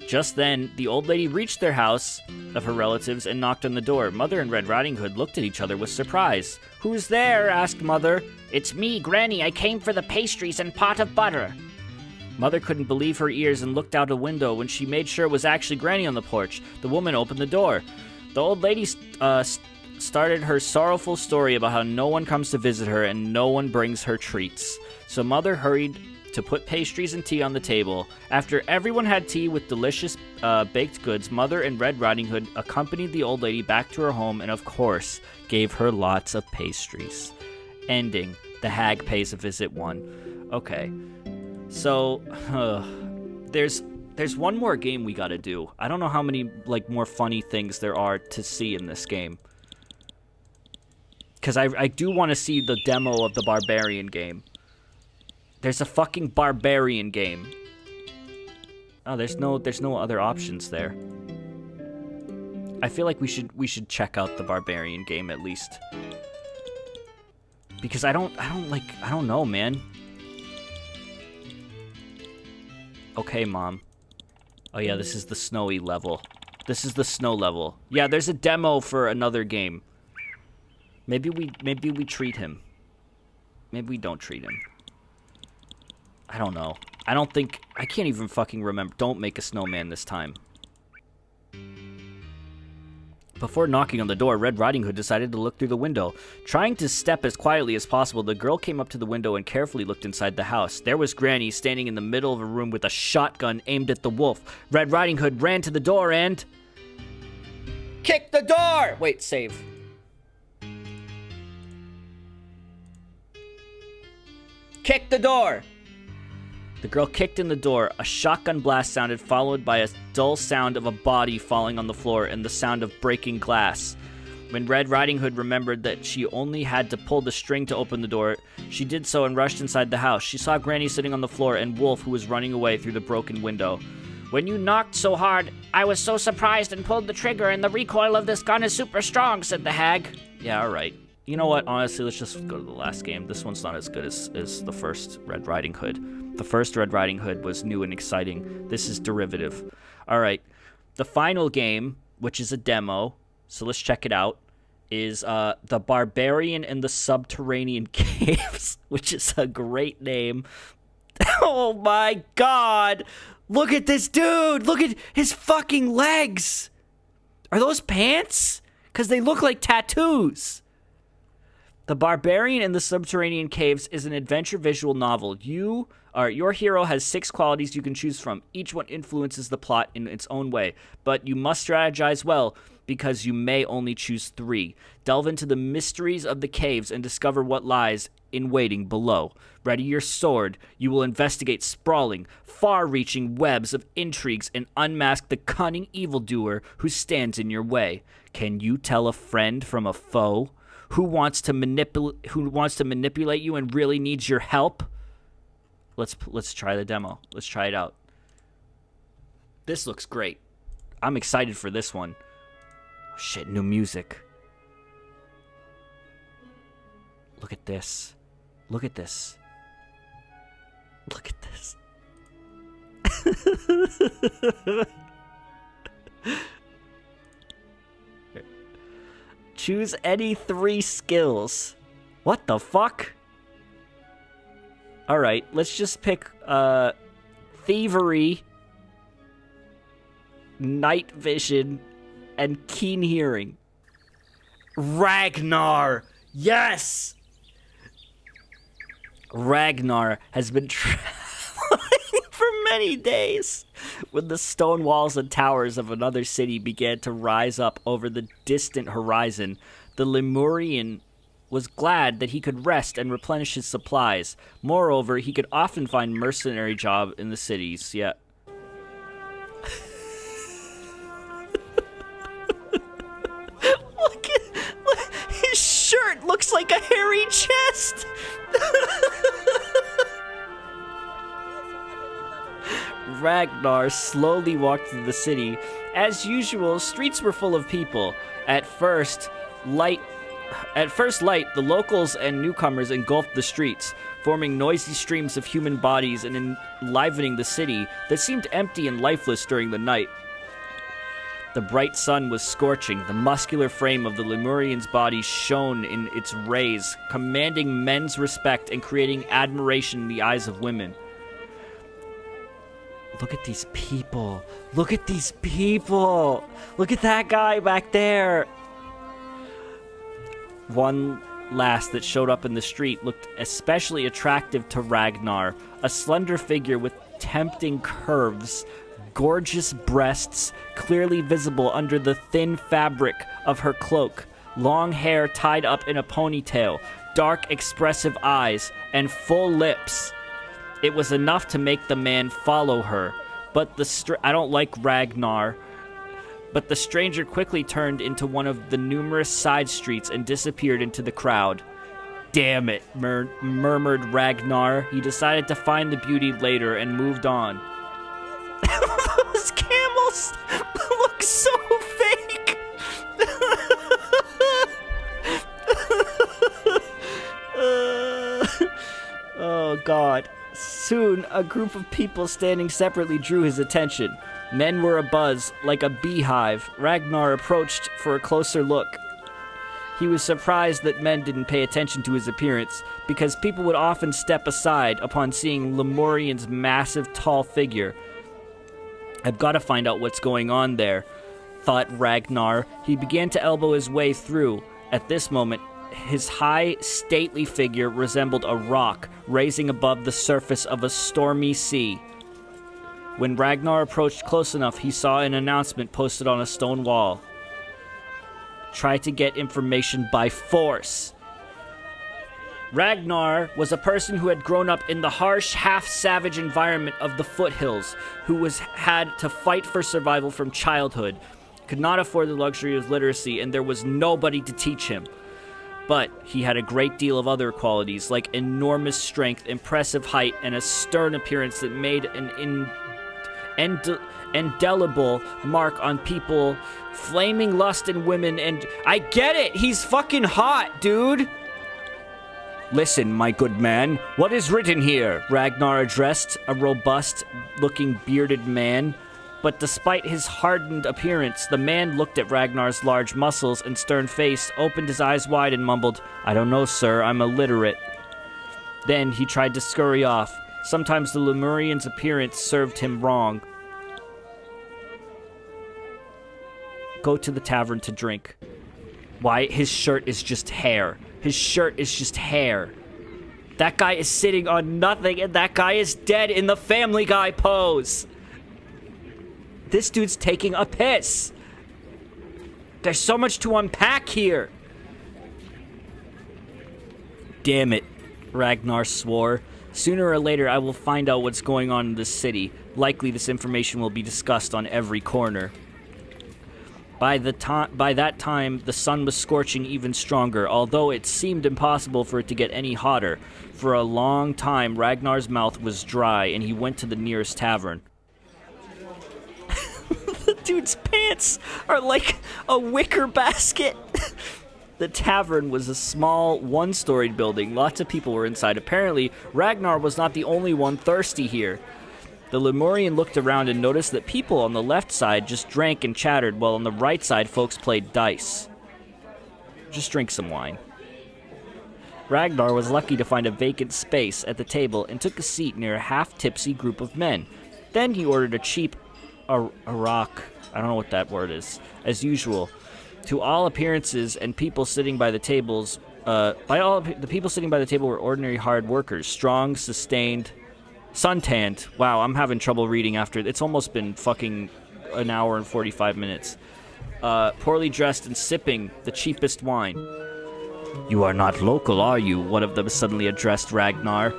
Just then, the old lady reached their house of her relatives and knocked on the door. Mother and Red Riding Hood looked at each other with surprise. "Who's there?" asked Mother. "It's me, Granny. I came for the pastries and pot of butter." Mother couldn't believe her ears and looked out a window. When she made sure it was actually Granny on the porch, the woman opened the door. The old lady started her sorrowful story about how no one comes to visit her and no one brings her treats. So Mother hurried to put pastries and tea on the table. After everyone had tea with delicious baked goods, Mother and Red Riding Hood accompanied the old lady back to her home and, of course, gave her lots of pastries. Ending. The Hag Pays a Visit 1. Okay. So, there's one more game we gotta do. I don't know how many, more funny things there are to see in this game. Because I do want to see the demo of the Barbarian game. There's a fucking Barbarian game. Oh, there's no other options there. I feel like we should check out the Barbarian game at least. Because I don't know, man. Okay, Mom. Oh yeah, this is the snowy level. This is the snow level. Yeah, there's a demo for another game. Maybe we treat him. Maybe we don't treat him. I don't know. I can't even fucking remember. Don't make a snowman this time. Before knocking on the door, Red Riding Hood decided to look through the window. Trying to step as quietly as possible, the girl came up to the window and carefully looked inside the house. There was Granny standing in the middle of a room with a shotgun aimed at the wolf. Red Riding Hood ran to the door and... kicked the door! Wait, save. Kick the door! The girl kicked in the door. A shotgun blast sounded, followed by a dull sound of a body falling on the floor and the sound of breaking glass. When Red Riding Hood remembered that she only had to pull the string to open the door, she did so and rushed inside the house. She saw Granny sitting on the floor and Wolf, who was running away through the broken window. "When you knocked so hard, I was so surprised and pulled the trigger, and the recoil of this gun is super strong," said the hag. Yeah, alright. You know what? Honestly, let's just go to the last game. This one's not as good as the first Red Riding Hood. The first Red Riding Hood was new and exciting. This is derivative. Alright. The final game, which is a demo, so let's check it out, is The Barbarian in the Subterranean Caves, which is a great name. Oh my god! Look at this dude! Look at his fucking legs! Are those pants? Because they look like tattoos. The Barbarian in the Subterranean Caves is an adventure visual novel. Your hero has 6 qualities you can choose from. Each one influences the plot in its own way, but you must strategize well because you may only choose 3. Delve into the mysteries of the caves and discover what lies in waiting below. Ready your sword. You will investigate sprawling, far-reaching webs of intrigues and unmask the cunning evildoer who stands in your way. Can you tell a friend from a foe? Who wants to manipulate you and really needs your help? Let's try the demo. Let's try it out. This looks great. I'm excited for this one. Oh, shit, new music. Look at this. Look at this. Look at this. Choose any 3 skills. What the fuck? Alright, let's just pick thievery, night vision, and keen hearing. Ragnar! Yes! Ragnar has been traveling for many days. When the stone walls and towers of another city began to rise up over the distant horizon, the Lemurian was glad that he could rest and replenish his supplies. Moreover, he could often find mercenary job in the cities. Yeah. Look, his shirt looks like a hairy chest. Ragnar slowly walked through the city. As usual, streets were full of people. At first light, the locals and newcomers engulfed the streets, forming noisy streams of human bodies and enlivening the city that seemed empty and lifeless during the night. The bright sun was scorching. The muscular frame of the Lemurian's body shone in its rays, commanding men's respect and creating admiration in the eyes of women. Look at these people. Look at these people. Look at that guy back there. One lass that showed up in the street looked especially attractive to Ragnar. A slender figure with tempting curves, gorgeous breasts clearly visible under the thin fabric of her cloak, long hair tied up in a ponytail, dark expressive eyes, and full lips. It was enough to make the man follow her, but I don't like Ragnar. But the stranger quickly turned into one of the numerous side streets and disappeared into the crowd. Damn it, murmured Ragnar. He decided to find the beauty later and moved on. Those camels look so fake. Oh, God. Soon, a group of people standing separately drew his attention. Men were abuzz, like a beehive. Ragnar approached for a closer look. He was surprised that men didn't pay attention to his appearance, because people would often step aside upon seeing Lemurian's massive, tall figure. I've got to find out what's going on there. thought Ragnar. He began to elbow his way through. At this moment, his high, stately figure resembled a rock raising above the surface of a stormy sea. When Ragnar approached close enough, he saw an announcement posted on a stone wall. Try to get information by force. Ragnar was a person who had grown up in the harsh, half-savage environment of the foothills, who had to fight for survival from childhood, could not afford the luxury of literacy, and there was nobody to teach him. But he had a great deal of other qualities, like enormous strength, impressive height, and a stern appearance that made an indelible mark on people, flaming lust in women, and... I get it! He's fucking hot, dude! Listen, my good man, what is written here? Ragnar addressed a robust-looking bearded man. But despite his hardened appearance, the man looked at Ragnar's large muscles and stern face, opened his eyes wide, and mumbled, I don't know, sir, I'm illiterate. Then he tried to scurry off. Sometimes the Lemurian's appearance served him wrong. Go to the tavern to drink. Why? His shirt is just hair. His shirt is just hair. That guy is sitting on nothing, and that guy is dead in the Family Guy pose. This dude's taking a piss. There's so much to unpack here. Damn it, Ragnar swore. Sooner or later, I will find out what's going on in this city. Likely, this information will be discussed on every corner. By that time, the sun was scorching even stronger, although it seemed impossible for it to get any hotter. For a long time, Ragnar's mouth was dry, and he went to the nearest tavern. The dude's pants are like a wicker basket. The tavern was a small, one-storied building. Lots of people were inside. Apparently, Ragnar was not the only one thirsty here. The Lemurian looked around and noticed that people on the left side just drank and chattered, while on the right side, folks played dice. Just drink some wine. Ragnar was lucky to find a vacant space at the table and took a seat near a half-tipsy group of men. Then he ordered a cheap rock, I don't know what that word is, as usual. To all appearances, and people sitting by the tables, the people sitting by the table were ordinary hard workers, strong, sustained, suntanned. Wow, I'm having trouble reading after. It's almost been fucking an hour and 45 minutes. Poorly dressed and sipping the cheapest wine. You are not local, are you? One of them suddenly addressed Ragnar.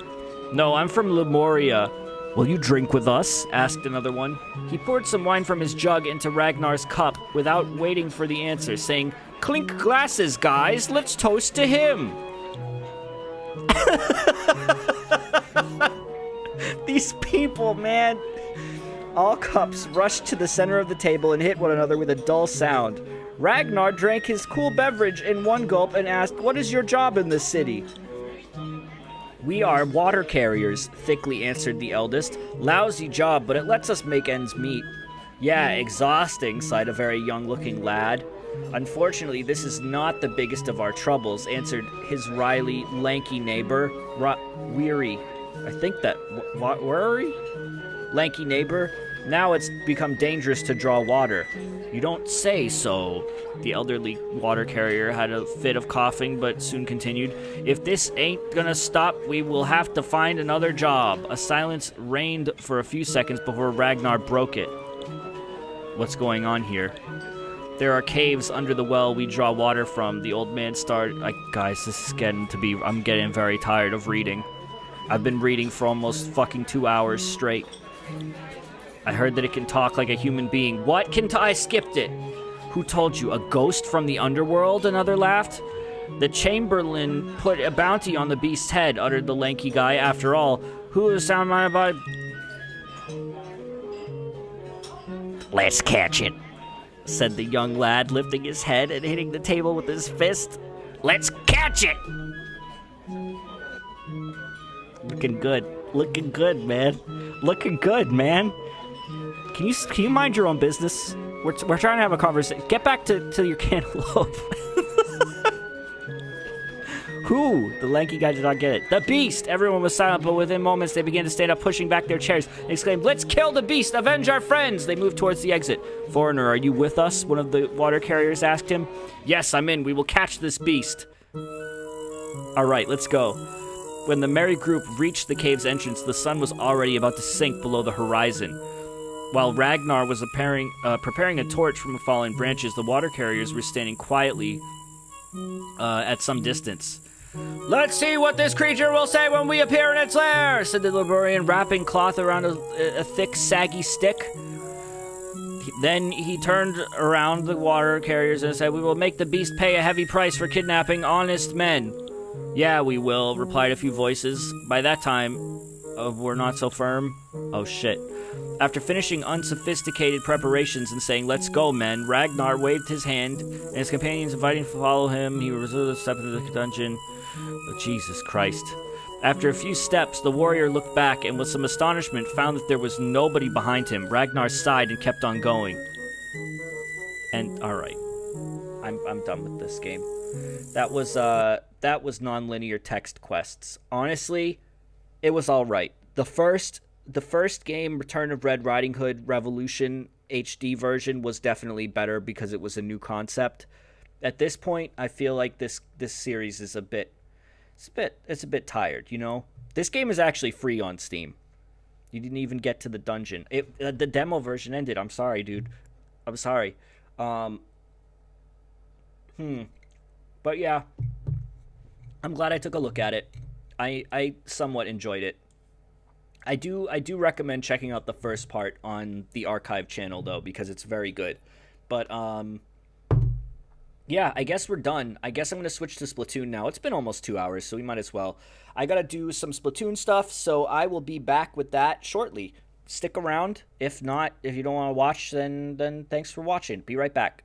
No, I'm from Lemuria. Will you drink with us? Asked another one. He poured some wine from his jug into Ragnar's cup without waiting for the answer, saying, Clink glasses, guys. Let's toast to him. These people, man. All cups rushed to the center of the table and hit one another with a dull sound. Ragnar drank his cool beverage in one gulp and asked, What is your job in this city? We are water carriers, thickly answered the eldest. Lousy job, but it lets us make ends meet. Yeah, exhausting, sighed a very young-looking lad. Unfortunately, this is not the biggest of our troubles, answered his wryly, lanky neighbor. Weary. I think that... Worry? Lanky neighbor. Now it's become dangerous to draw water. You don't say so. The elderly water carrier had a fit of coughing, but soon continued. If this ain't gonna stop, we will have to find another job. A silence reigned for a few seconds before Ragnar broke it. What's going on here? There are caves under the well we draw water from. The old man started... guys, this is getting to be... I'm getting very tired of reading. I've been reading for almost fucking 2 hours straight. I heard that it can talk like a human being. What can I skipped it. Who told you? A ghost from the underworld? Another laughed. The Chamberlain put a bounty on the beast's head, uttered the lanky guy. After all, who is sound mind about... Let's catch it, said the young lad, lifting his head and hitting the table with his fist. Let's catch it! Looking good. Looking good, man. Looking good, man. Can you mind your own business? We're trying to have a conversation. Get back to your cantaloupe. Who? The lanky guy did not get it. The beast! Everyone was silent, but within moments they began to stand up, pushing back their chairs. They exclaimed, "Let's kill the beast! Avenge our friends!" They moved towards the exit. "Foreigner, are you with us?" one of the water carriers asked him. "Yes, I'm in. We will catch this beast." All right, let's go. When the merry group reached the cave's entrance, the sun was already about to sink below the horizon. While Ragnar was preparing a torch from fallen branches, the water carriers were standing quietly at some distance. "Let's see what this creature will say when we appear in its lair," said the librarian, wrapping cloth around a thick, saggy stick. Then he turned around the water carriers and said, "We will make the beast pay a heavy price for kidnapping honest men." "Yeah, we will," replied a few voices. By that time, we're not so firm. Oh, shit. After finishing unsophisticated preparations and saying, "Let's go, men," Ragnar waved his hand, and his companions inviting to follow him. He resolved to step into the dungeon. Oh, Jesus Christ. After a few steps, the warrior looked back and with some astonishment found that there was nobody behind him. Ragnar sighed and kept on going. And, alright. I'm done with this game. That was non-linear text quests. Honestly, it was alright. The first game, Return of Red Riding Hood Revolution HD version, was definitely better because it was a new concept. At this point, I feel like this series is a bit tired, you know? This game is actually free on Steam. You didn't even get to the dungeon. The demo version ended. I'm sorry, dude. I'm sorry. But yeah, I'm glad I took a look at it. I somewhat enjoyed it. I do recommend checking out the first part on the archive channel though, because it's very good. But yeah, I guess we're done. I guess I'm gonna switch to Splatoon now. It's been almost 2 hours, so we might as well. I gotta do some Splatoon stuff, so I will be back with that shortly. Stick around. If not, if you don't want to watch, then thanks for watching. Be right back.